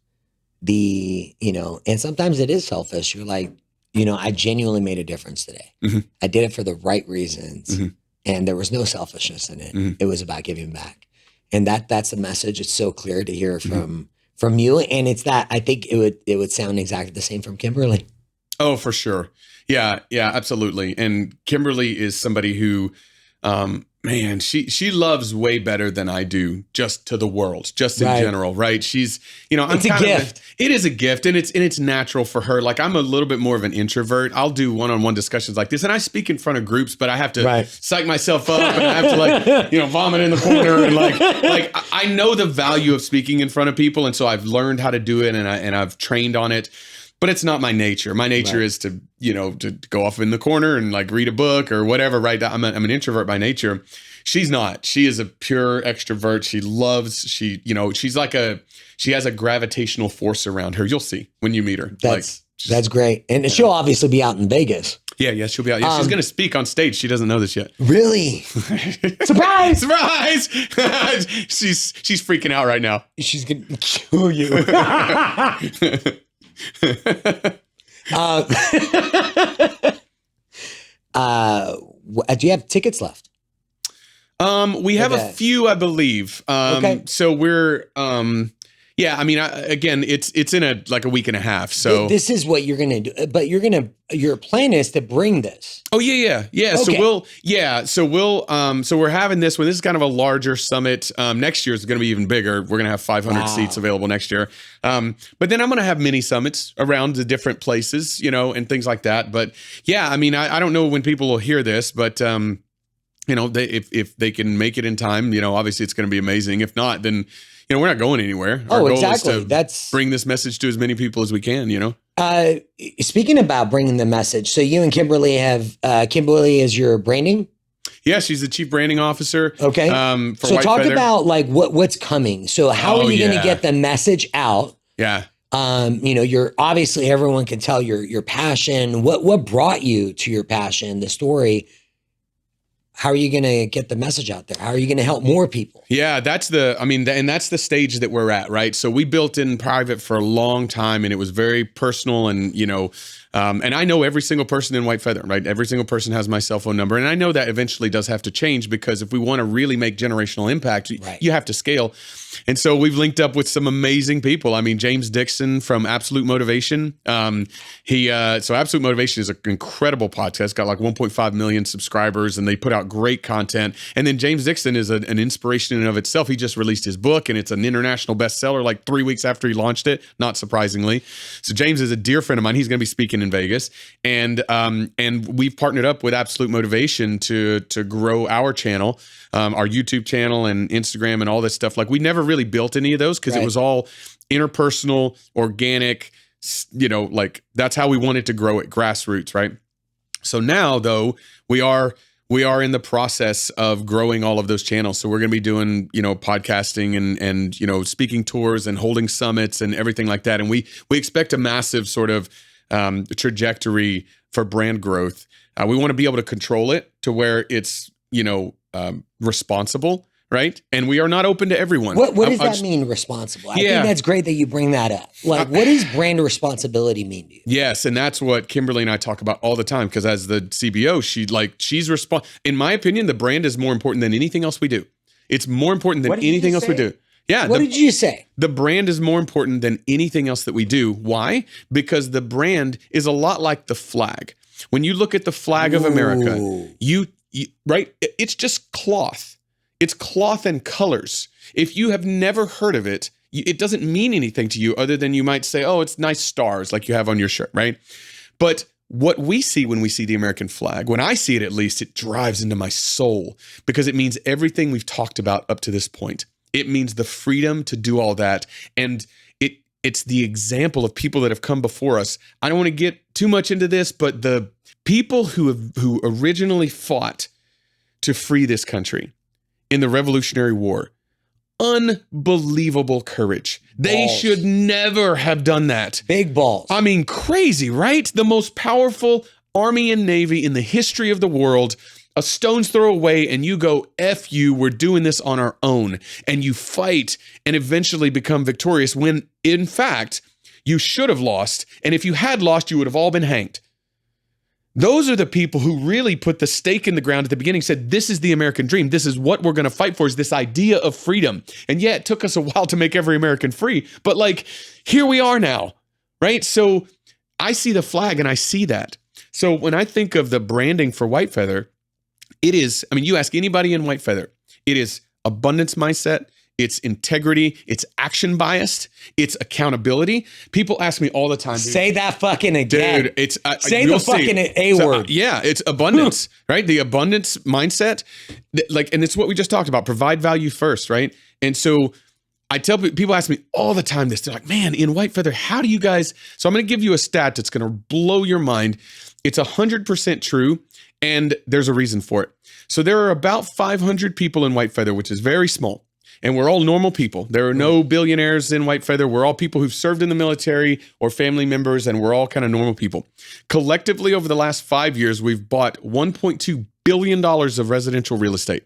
and sometimes it is selfish. You're like, I genuinely made a difference today. Mm-hmm. I did it for the right reasons. Mm-hmm. And there was no selfishness in it. Mm-hmm. It was about giving back. And that's the message. It's so clear to hear from you. And it's that, I think it would sound exactly the same from Kimberly. Oh, for sure. Yeah, absolutely. And Kimberly is somebody who, man, she loves way better than I do, just to the world, just in general, right? She's, it's a gift. It is a gift, and it's natural for her. Like, I'm a little bit more of an introvert. I'll do one-on-one discussions like this, and I speak in front of groups, but I have to psych myself up, and I have to vomit in the corner, and like I know the value of speaking in front of people, and so I've learned how to do it, and I've trained on it. But it's not my nature. My nature is to go off in the corner and like read a book or whatever, right? I'm an introvert by nature. She's not. She is a pure extrovert. She has a gravitational force around her. You'll see when you meet her. That's great. And she'll obviously be out in Vegas. Yeah, she'll be out. Yeah, she's going to speak on stage. She doesn't know this yet. Really? Surprise! Surprise! She's freaking out right now. She's going to kill you. Do you have tickets left? We have a few, I believe. Okay. So we're, again, it's in a week and a half. So this is what you're going to do, but your plan is to bring this. Oh yeah. Okay. So we're having this one. This is kind of a larger summit. Next year is going to be even bigger. We're going to have 500 seats available next year. But then I'm going to have mini summits around the different places, and things like that. But yeah, I don't know when people will hear this, but, if they can make it in time, obviously it's going to be amazing. If not, then, we're not going anywhere. Our goal exactly. is to bring this message to as many people as we can, Speaking about bringing the message, so you and Kimberly Kimberly is your branding? Yeah, she's the chief branding officer. Okay. For so White talk Feather. about what's coming. So how are you going to get the message out? Yeah. You're obviously, everyone can tell your passion. What brought you to your passion, the story? How are you going to get the message out there? How are you going to help more people? Yeah, that's the stage that we're at, right? So we built in private for a long time, and it was very personal, and And I know every single person in White Feather, right? Every single person has my cell phone number. And I know that eventually does have to change because if we want to really make generational impact, you have to scale. And so we've linked up with some amazing people. I mean, James Dixon from Absolute Motivation. So Absolute Motivation is an incredible podcast, got like 1.5 million subscribers, and they put out great content. And then James Dixon is an inspiration in and of itself. He just released his book, and it's an international bestseller like 3 weeks after he launched it, not surprisingly. So James is a dear friend of mine. He's going to be speaking in Vegas. And we've partnered up with Absolute Motivation to grow our channel, our YouTube channel and Instagram and all this stuff. Like we never really built any of those because it was all interpersonal, organic, like that's how we wanted to grow it, grassroots, right? So now though, we are in the process of growing all of those channels. So we're going to be doing, podcasting and speaking tours and holding summits and everything like that. And we expect a massive sort of trajectory for brand growth. We want to be able to control it to where it's, responsible. Right. And we are not open to everyone. What does that mean, responsible? I think that's great that you bring that up. Like, what does brand responsibility mean to you? Yes. And that's what Kimberly and I talk about all the time. Because as the CBO, in my opinion, the brand is more important than anything else we do. It's more important than anything else we do. Yeah. What did you say? The brand is more important than anything else that we do. Why? Because the brand is a lot like the flag. When you look at the flag of America, right? It's just cloth. It's cloth and colors. If you have never heard of it, it doesn't mean anything to you other than you might say, oh, it's nice stars like you have on your shirt, right? But what we see when we see the American flag, when I see it at least, it drives into my soul because it means everything we've talked about up to this point. It means the freedom to do all that. And it's the example of people that have come before us. I don't want to get too much into this, but the people who originally fought to free this country in the Revolutionary War, unbelievable courage. They should never have done that. Big balls. I mean, crazy, right? The most powerful army and navy in the history of the world, a stone's throw away, and you go, F you, we're doing this on our own. And you fight and eventually become victorious when, in fact, you should have lost. And if you had lost, you would have all been hanged. Those are the people who really put the stake in the ground at the beginning, said, this is the American dream. This is what we're going to fight for, is this idea of freedom. And yeah, it took us a while to make every American free, but like, here we are now, right? So I see the flag and I see that. So when I think of the branding for White Feather, it is, you ask anybody in White Feather, it is abundance mindset. It's integrity. It's action biased. It's accountability. People ask me all the time. Dude, say that fucking again. Dude, it's say the fucking A word. Yeah, it's abundance, right? The abundance mindset, and it's what we just talked about. Provide value first, right? And so I tell people ask me all the time this. They're like, man, in White Feather, how do you guys? So I'm going to give you a stat that's going to blow your mind. It's 100% true, and there's a reason for it. So there are about 500 people in White Feather, which is very small. And we're all normal people. There are no billionaires in White Feather. We're all people who've served in the military or family members, and we're all kind of normal people. Collectively, over the last 5 years, we've bought $1.2 billion of residential real estate.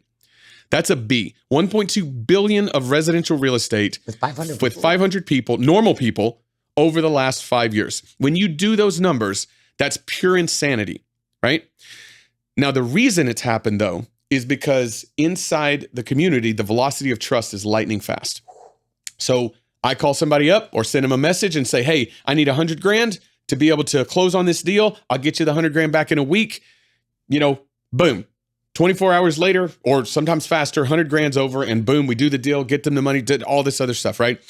That's a B. $1.2 billion of residential real estate with 500 people, normal people, over the last 5 years. When you do those numbers, that's pure insanity, right? Now, the reason it's happened, though, is because inside the community, the velocity of trust is lightning fast. So I call somebody up or send them a message and say, hey, I need $100,000 to be able to close on this deal. I'll get you the $100,000 back in a week. Boom. 24 hours later, or sometimes faster, 100,000's over, and boom, we do the deal, get them the money, did all this other stuff, right?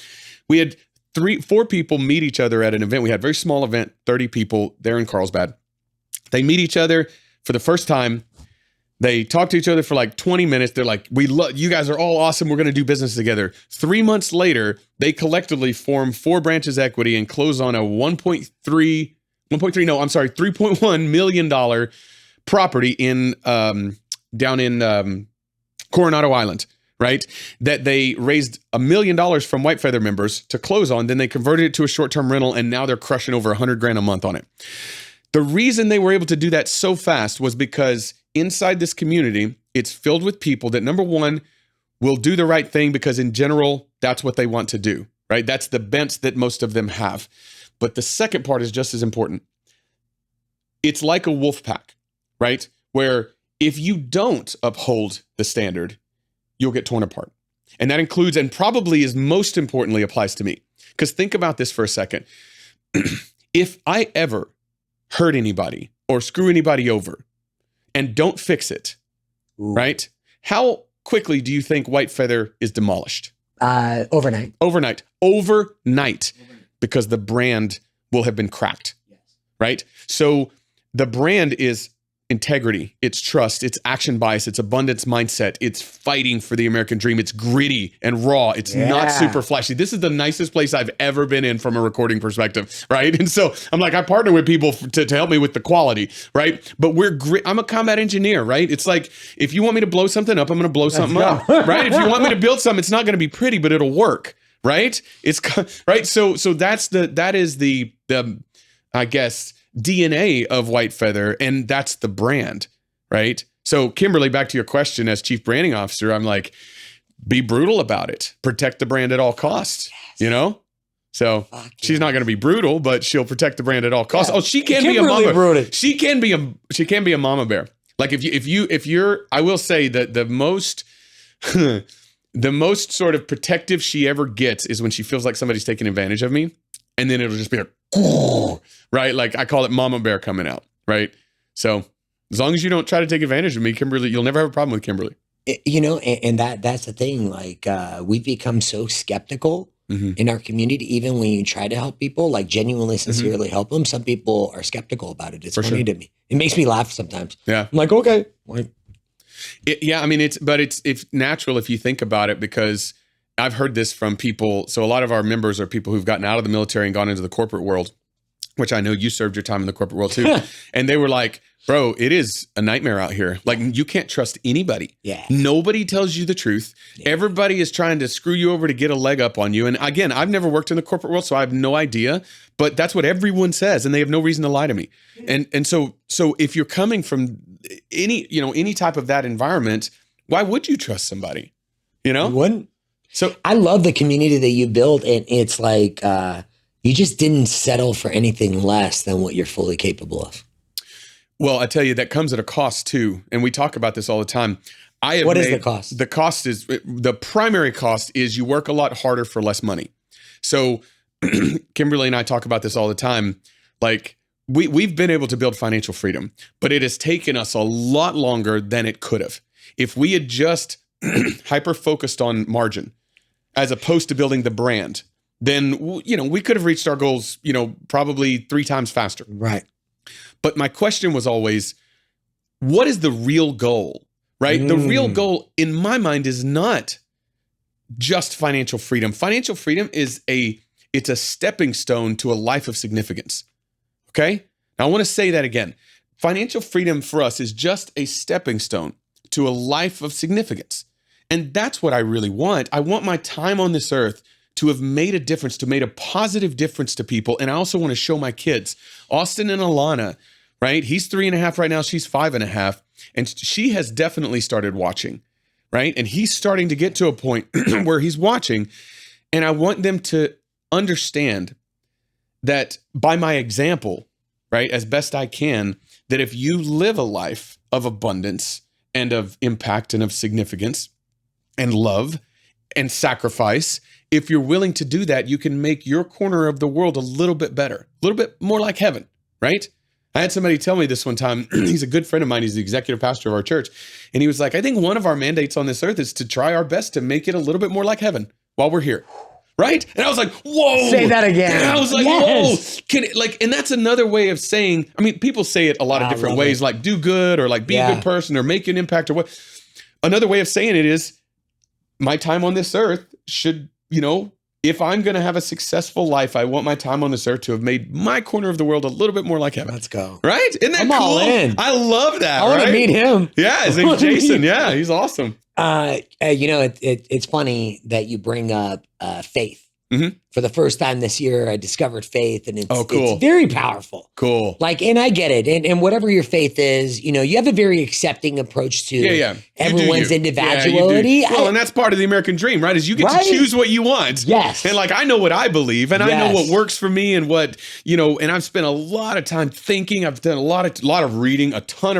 We had 4 people meet each other at an event. We had a very small event, 30 people there in Carlsbad. They meet each other for the first time. They talk to each other for like 20 minutes. They're like, we love you guys, are all awesome. We're going to do business together. 3 months later, they collectively form 4 branches equity and close on a $3.1 million property in down in Coronado Island, right? That they raised $1 million from White Feather members to close on. Then they converted it to a short-term rental, and now they're crushing over $100,000 a month on it. The reason they were able to do that so fast was because inside this community, it's filled with people that, number one, will do the right thing because in general, that's what they want to do, right? That's the bent that most of them have. But the second part is just as important. it's like a wolf pack, right? Where if you don't uphold the standard, you'll get torn apart. And that includes, and probably is most importantly applies to me. Because think about this for a second. If I ever hurt anybody or screw anybody over and don't fix it, right? How quickly do you think White Feather is demolished? Overnight. Overnight, because the brand will have been cracked, right? So the brand is integrity, it's trust, it's action bias, it's abundance mindset, it's fighting for the American dream, it's gritty and raw, it's not super flashy. This is the nicest place I've ever been in from a recording perspective, right? And so I'm like, I partner with people to help me with the quality, right? But I'm a combat engineer, right? It's like, if you want me to blow something up, I'm going to blow something up, right? If you want me to build something, it's not going to be pretty, but it'll work, right? It's right. So that is the I guess DNA of White Feather, and that's the brand, right? So Kimberly, back to your question as chief branding officer, I'm like, be brutal about it. Protect the brand at all costs, you know? So she's not going to be brutal, but she'll protect the brand at all costs. Yeah. Oh, she can be a mama. Brutal. She can be a mama bear. Like if you're, I will say that the most sort of protective she ever gets is when she feels like somebody's taking advantage of me. And then it'll just be like, oh, right? Like I call it mama bear coming out, right? So as long as you don't try to take advantage of me, Kimberly, you'll never have a problem with Kimberly. You know, and that's the thing. Like we've become so skeptical in our community, even when you try to help people, like genuinely, sincerely help them. Some people are skeptical about it. It's funny to me. It makes me laugh sometimes. Yeah. I'm like, okay. I mean, it's natural if you think about it, because I've heard this from people. So a lot of our members are people who've gotten out of the military and gone into the corporate world, which I know you served your time in the corporate world too. And they were like, bro, it is a nightmare out here. Like you can't trust anybody. Yeah. Nobody tells you the truth. Yeah. Everybody is trying to screw you over to get a leg up on you. And again, I've never worked in the corporate world, so I have no idea, but that's what everyone says. And they have no reason to lie to me. And so if you're coming from any type of that environment, why would you trust somebody? You know? You wouldn't. So I love the community that you built, and it's like you just didn't settle for anything less than what you're fully capable of. Well, I tell you, that comes at a cost too, and we talk about this all the time. What is the cost? The cost is the primary cost is you work a lot harder for less money. So Kimberly and I talk about this all the time. Like we've been able to build financial freedom, but it has taken us a lot longer than it could have. If we had just hyper focused on margin, as opposed to building the brand, then, we could have reached our goals, probably 3 times faster. Right. But my question was always, what is the real goal, right? The real goal in my mind is not just financial freedom. Financial freedom it's a stepping stone to a life of significance. Okay. Now I want to say that again. Financial freedom for us is just a stepping stone to a life of significance. And that's what I really want. I want my time on this earth to have made a difference, to made a positive difference to people. And I also want to show my kids, Austin and Alana, right? He's 3.5 right now. She's 5.5. And she has definitely started watching, right? And he's starting to get to a point where he's watching. And I want them to understand that by my example, right, as best I can, that if you live a life of abundance and of impact and of significance, and love and sacrifice, if you're willing to do that, you can make your corner of the world a little bit better, a little bit more like heaven, right? I had somebody tell me this one time. He's a good friend of mine. He's the executive pastor of our church. And he was like, I think one of our mandates on this earth is to try our best to make it a little bit more like heaven while we're here. Right? And I was like, whoa. Say that again. And I was like, whoa. And that's another way of saying, I mean, people say it a lot of different ways, like do good or like be a good person or make an impact or what. Another way of saying it is, my time on this earth should, if I'm going to have a successful life, I want my time on this earth to have made my corner of the world a little bit more like heaven. Let's go. Right? Isn't that I'm cool? all in. I love that. I want to meet him. Yeah, his name's Jason. He's awesome. It's funny that you bring up faith. For the first time this year, I discovered faith, and Oh, cool. it's very powerful. Cool. Like, and I get it. And whatever your faith is, you have a very accepting approach to everyone's individuality. Yeah, well, and that's part of the American dream, right? Is you get to choose what you want. Yes. And like, I know what I believe, and I know what works for me, and what, and I've spent a lot of time thinking. I've done a lot of reading, a ton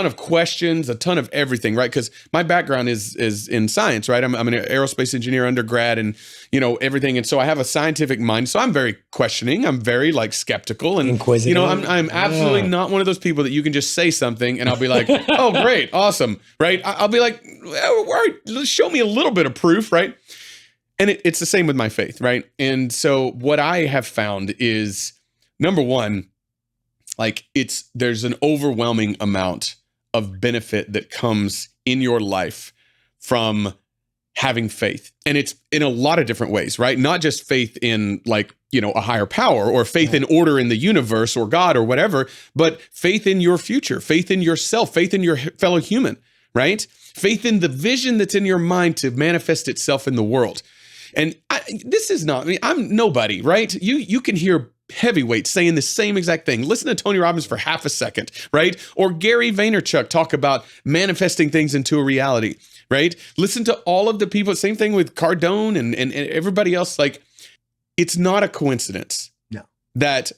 of questions, a ton of everything, right? Because my background is in science, right? I'm an aerospace engineer undergrad, and everything, and so I have a scientific mind. So I'm very questioning. I'm very like skeptical, and inquisitive. I'm absolutely not one of those people that you can just say something and I'll be like, oh, great, awesome, right? I'll be like, all right, show me a little bit of proof, right? And it's the same with my faith, right? And so what I have found is, number one, like there's an overwhelming amount of benefit that comes in your life from having faith. And it's in a lot of different ways, right? Not just faith in like, a higher power, or faith in order in the universe or God or whatever, but faith in your future, faith in yourself, faith in your fellow human, right? Faith in the vision that's in your mind to manifest itself in the world. And I'm nobody, right? You can hear heavyweights saying the same exact thing. Listen to Tony Robbins for half a second, right? Or Gary Vaynerchuk talk about manifesting things into a reality, right? Listen to all of the people, same thing with Cardone and everybody else. Like, it's not a coincidence that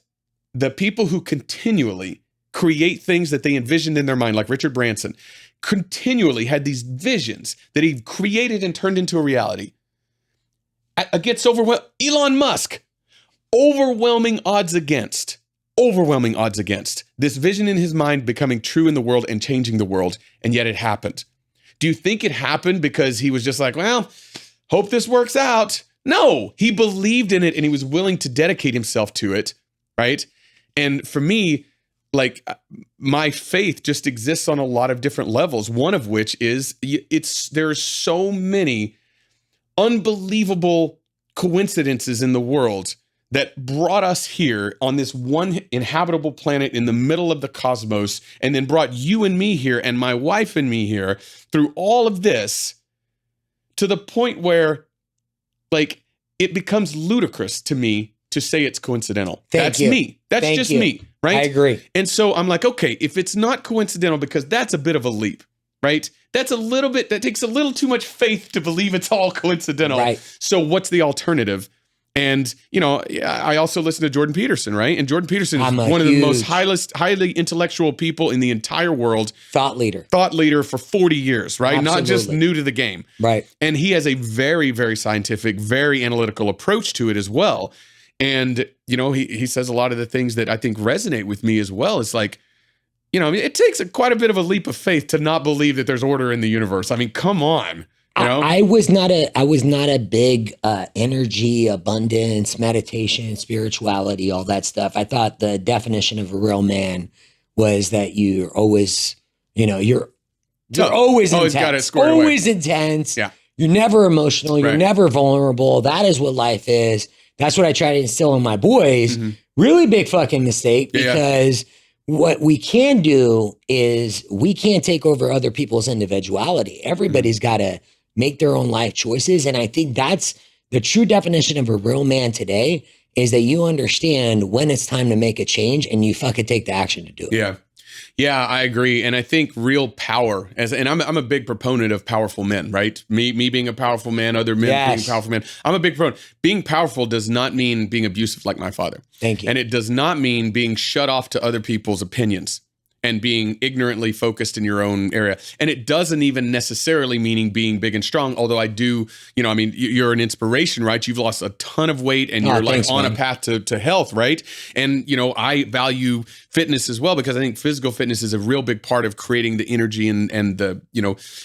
the people who continually create things that they envisioned in their mind, like Richard Branson, continually had these visions that he created and turned into a reality. Against Elon Musk, overwhelming odds against this vision in his mind becoming true in the world and changing the world, and yet it happened. Do you think it happened because he was just like, well, hope this works out? No, he believed in it and he was willing to dedicate himself to it, right? And for me, like, my faith just exists on a lot of different levels, one of which is there's so many unbelievable coincidences in the world that brought us here on this one inhabitable planet in the middle of the cosmos, and then brought you and me here and my wife and me here through all of this, to the point where, like, it becomes ludicrous to me to say it's coincidental. That's me. That's just me, right? I agree. And so I'm like, okay, if it's not coincidental, because that's a bit of a leap, right? That takes a little too much faith to believe it's all coincidental. Right. So what's the alternative? And, I also listen to Jordan Peterson, right? And Jordan Peterson is one of the most highly intellectual people in the entire world. Thought leader for 40 years, right? Absolutely. Not just new to the game. Right. And he has a very, very scientific, very analytical approach to it as well. And, he says a lot of the things that I think resonate with me as well. It's like, it takes quite a bit of a leap of faith to not believe that there's order in the universe. I mean, come on. I was not a big energy, abundance, meditation, spirituality, all that stuff. I thought the definition of a real man was that you're always, you're always intense, got it squared away. Always intense. Yeah. You're never emotional. You're never vulnerable. That is what life is. That's what I try to instill in my boys. Mm-hmm. Really big fucking mistake, because what we can do is we can't take over other people's individuality. Everybody's got to make their own life choices. And I think that's the true definition of a real man today, is that you understand when it's time to make a change and you fucking take the action to do it. Yeah. Yeah, I agree. And I think real power, and I'm a big proponent of powerful men, right? Me being a powerful man, other men being powerful men. I'm a big proponent. Being powerful does not mean being abusive like my father. Thank you. And it does not mean being shut off to other people's opinions and being ignorantly focused in your own area. And it doesn't even necessarily meaning being big and strong, although I do, you're an inspiration, right? You've lost a ton of weight and you're on a path to health, right? And, I value fitness as well, because I think physical fitness is a real big part of creating the energy and the,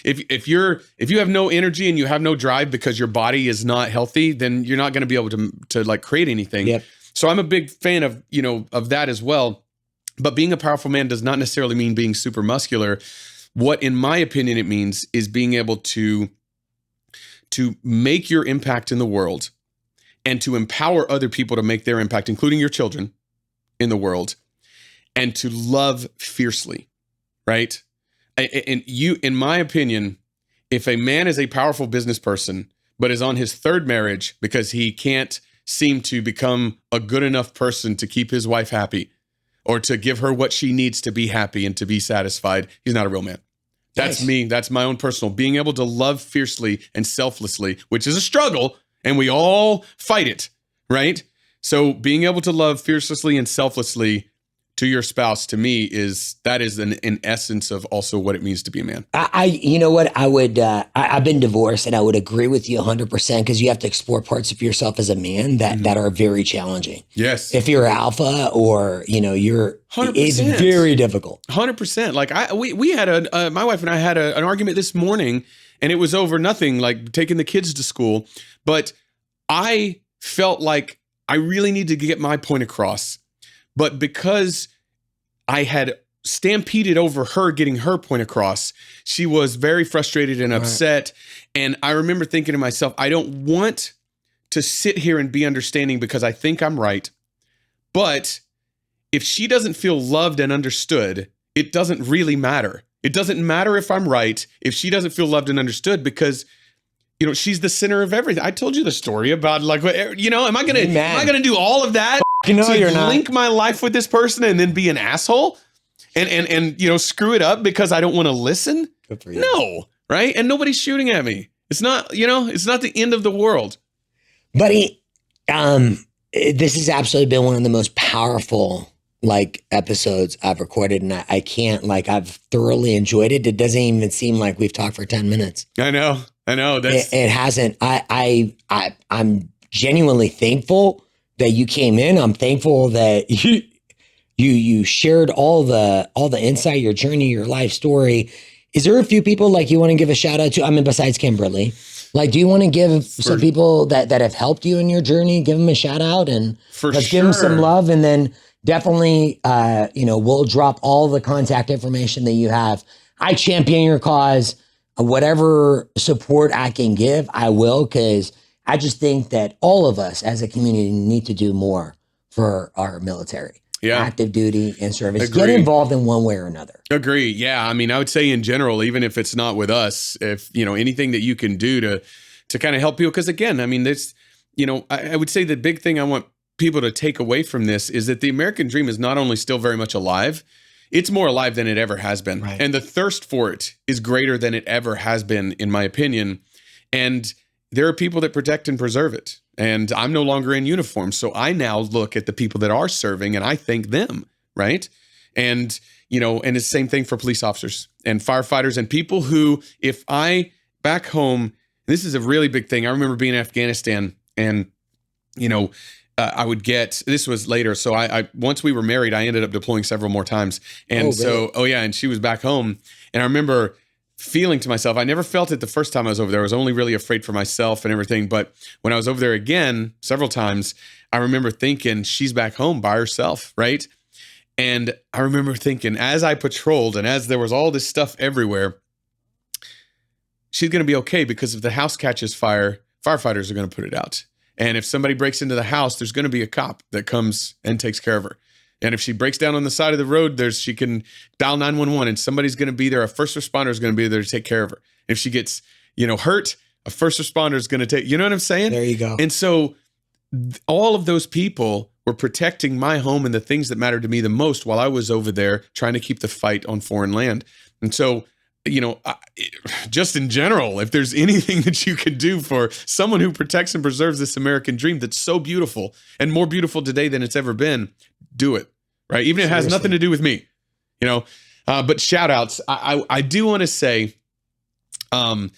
if you have no energy and you have no drive because your body is not healthy, then you're not going to be able to like create anything. Yep. So I'm a big fan of, of that as well. But being a powerful man does not necessarily mean being super muscular. What, in my opinion, it means is being able to make your impact in the world and to empower other people to make their impact, including your children, in the world, and to love fiercely, right? And in my opinion, if a man is a powerful business person, but is on his third marriage because he can't seem to become a good enough person to keep his wife happy or to give her what she needs to be happy and to be satisfied, he's not a real man. That's me. That's my own personal. Being able to love fiercely and selflessly, which is a struggle, and we all fight it, right? So being able to love fiercely and selflessly to your spouse, to me, is an essence of also what it means to be a man. You know what, I've been divorced, and I would agree with you 100%, because you have to explore parts of yourself as a man that are very challenging. Yes. If you're alpha, or, you're, 100%. It's very difficult. 100%. Like we had my wife and I had an argument this morning, and it was over nothing, like taking the kids to school. But I felt like I really need to get my point across. But because I had stampeded over her getting her point across, she was very frustrated and upset. Right. And I remember thinking to myself, I don't want to sit here and be understanding because I think I'm right. But if she doesn't feel loved and understood, it doesn't really matter. It doesn't matter if I'm right, if she doesn't feel loved and understood, because she's the center of everything. I told you the story about, like, am I gonna do all of that to link my life with this person and then be an asshole and screw it up because I don't want to listen? Good for you. No, right? And nobody's shooting at me. It's not, it's not the end of the world. Buddy, this has absolutely been one of the most powerful episodes I've recorded, and I can't, I've thoroughly enjoyed it. It doesn't even seem like we've talked for 10 minutes. I know. It hasn't. I'm genuinely thankful that you came in. I'm thankful that you shared all the insight, your journey, your life story. Is there a few people you want to give a shout out to? I mean, besides Kimberly, do you want to give some people that have helped you in your journey? Give them a shout out, and let's give them some love. And then definitely, we'll drop all the contact information that you have. I champion your cause. Whatever support I can give, I will, because I just think that all of us as a community need to do more for our military. Yeah. Active duty and service. Agree. Get involved in one way or another. Agree. Yeah. I mean, I would say in general, even if it's not with us, if, anything that you can do to kind of help people. Because again, I mean, this, I would say the big thing I want people to take away from this is that the American dream is not only still very much alive, it's more alive than it ever has been. Right. And the thirst for it is greater than it ever has been, in my opinion. And there are people that protect and preserve it. And I'm no longer in uniform. So I now look at the people that are serving and I thank them, right? And, and it's the same thing for police officers and firefighters and people who, if I back home, this is a really big thing. I remember being in Afghanistan and, I would get, this was later. So I once we were married, I ended up deploying several more times. And and she was back home. And I remember feeling to myself, I never felt it the first time I was over there. I was only really afraid for myself and everything. But when I was over there again, several times, I remember thinking, she's back home by herself, right? And I remember thinking, as I patrolled and as there was all this stuff everywhere, she's going to be okay, because if the house catches fire, firefighters are going to put it out. And if somebody breaks into the house, there's going to be a cop that comes and takes care of her. And if she breaks down on the side of the road, she can dial 911 and somebody's going to be there. A first responder is going to be there to take care of her. If she gets, hurt, a first responder is going to take, you know what I'm saying? There you go. And so all of those people were protecting my home and the things that mattered to me the most while I was over there trying to keep the fight on foreign land. And so, just in general, if there's anything that you can do for someone who protects and preserves this American dream that's so beautiful and more beautiful today than it's ever been, do it, right? Even if it has nothing to do with me, but shout outs. I do want to say, I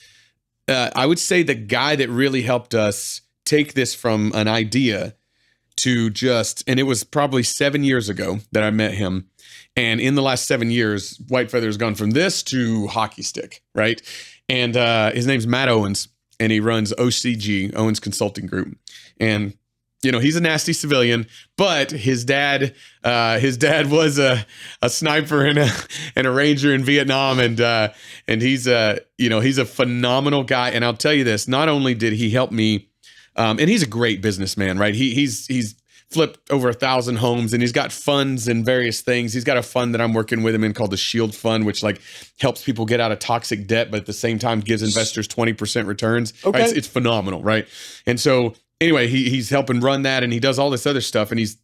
would say the guy that really helped us take this from an idea to and it was probably 7 years ago that I met him. And in the last 7 years, White Feather has gone from this to hockey stick, right? And his name's Matt Owens, and he runs OCG, Owens Consulting Group. And, he's a nasty civilian, but his dad was a sniper and a ranger in Vietnam. And he's he's a phenomenal guy. And I'll tell you this, not only did he help me, and he's a great businessman, right? He's flipped over 1,000 homes, and he's got funds and various things. He's got a fund that I'm working with him in called the Shield Fund, which like helps people get out of toxic debt, but at the same time gives investors 20% returns. Okay. Right? It's phenomenal, right? And so anyway, he's helping run that, and he does all this other stuff, and he's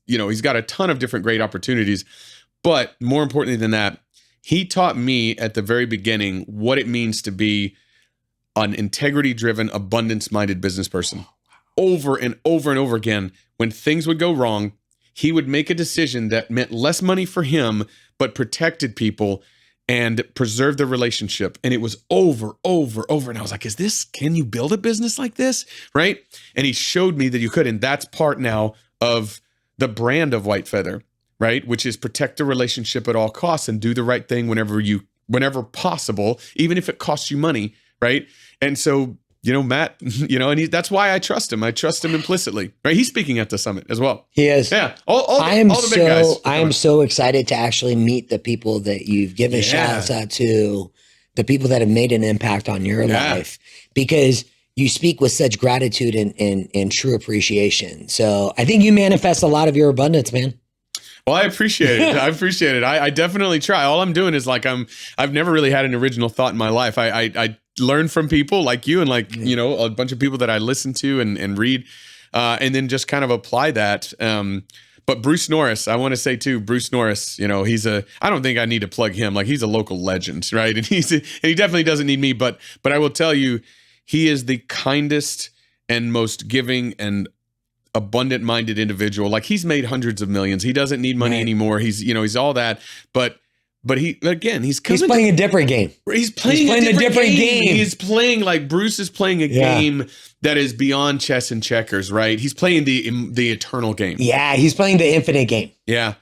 got a ton of different great opportunities. But more importantly than that, he taught me at the very beginning what it means to be an integrity-driven, abundance-minded business person. Over and over and over again, when things would go wrong, he would make a decision that meant less money for him, but protected people and preserved the relationship. And it was over. And I was like, can you build a business like this? Right? And he showed me that you could. And that's part now of the brand of White Feather, right? Which is protect the relationship at all costs and do the right thing whenever possible, even if it costs you money, right? And so, Matt, and that's why I trust him. I trust him implicitly, right? He's speaking at the summit as well. He is. Yeah. All the big guys. I am so excited to actually meet the people that you've given shout outs to, the people that have made an impact on your life, because you speak with such gratitude and true appreciation. So I think you manifest a lot of your abundance, man. Well, I appreciate it. I definitely try. All I'm doing is I've never really had an original thought in my life. I learn from people like you and a bunch of people that I listen to and read, and then just kind of apply that. But Bruce Norris, I want to say too, Bruce Norris, I don't think I need to plug him. Like, he's a local legend, right? And he definitely doesn't need me, but I will tell you, he is the kindest and most giving and abundant-minded individual. Like, he's made hundreds of millions. He doesn't need money anymore. He's all that, but he's playing a different game. He's playing a different game. He's playing like Bruce is playing a game that is beyond chess and checkers, right? He's playing the eternal game. Yeah, he's playing the infinite game. Yeah.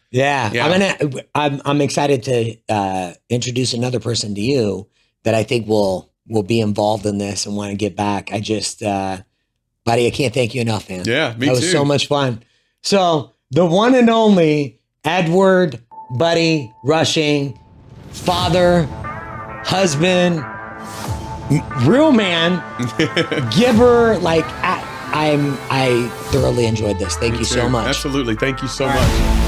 I'm excited to introduce another person to you that I think will be involved in this and want to get back. I just, buddy, I can't thank you enough, man. Yeah, me too. That was so much fun. So the one and only Edward Buddy Rushing, father, husband, real man, giver. Like, I thoroughly enjoyed this. Thank you so much. Absolutely. Thank you so much.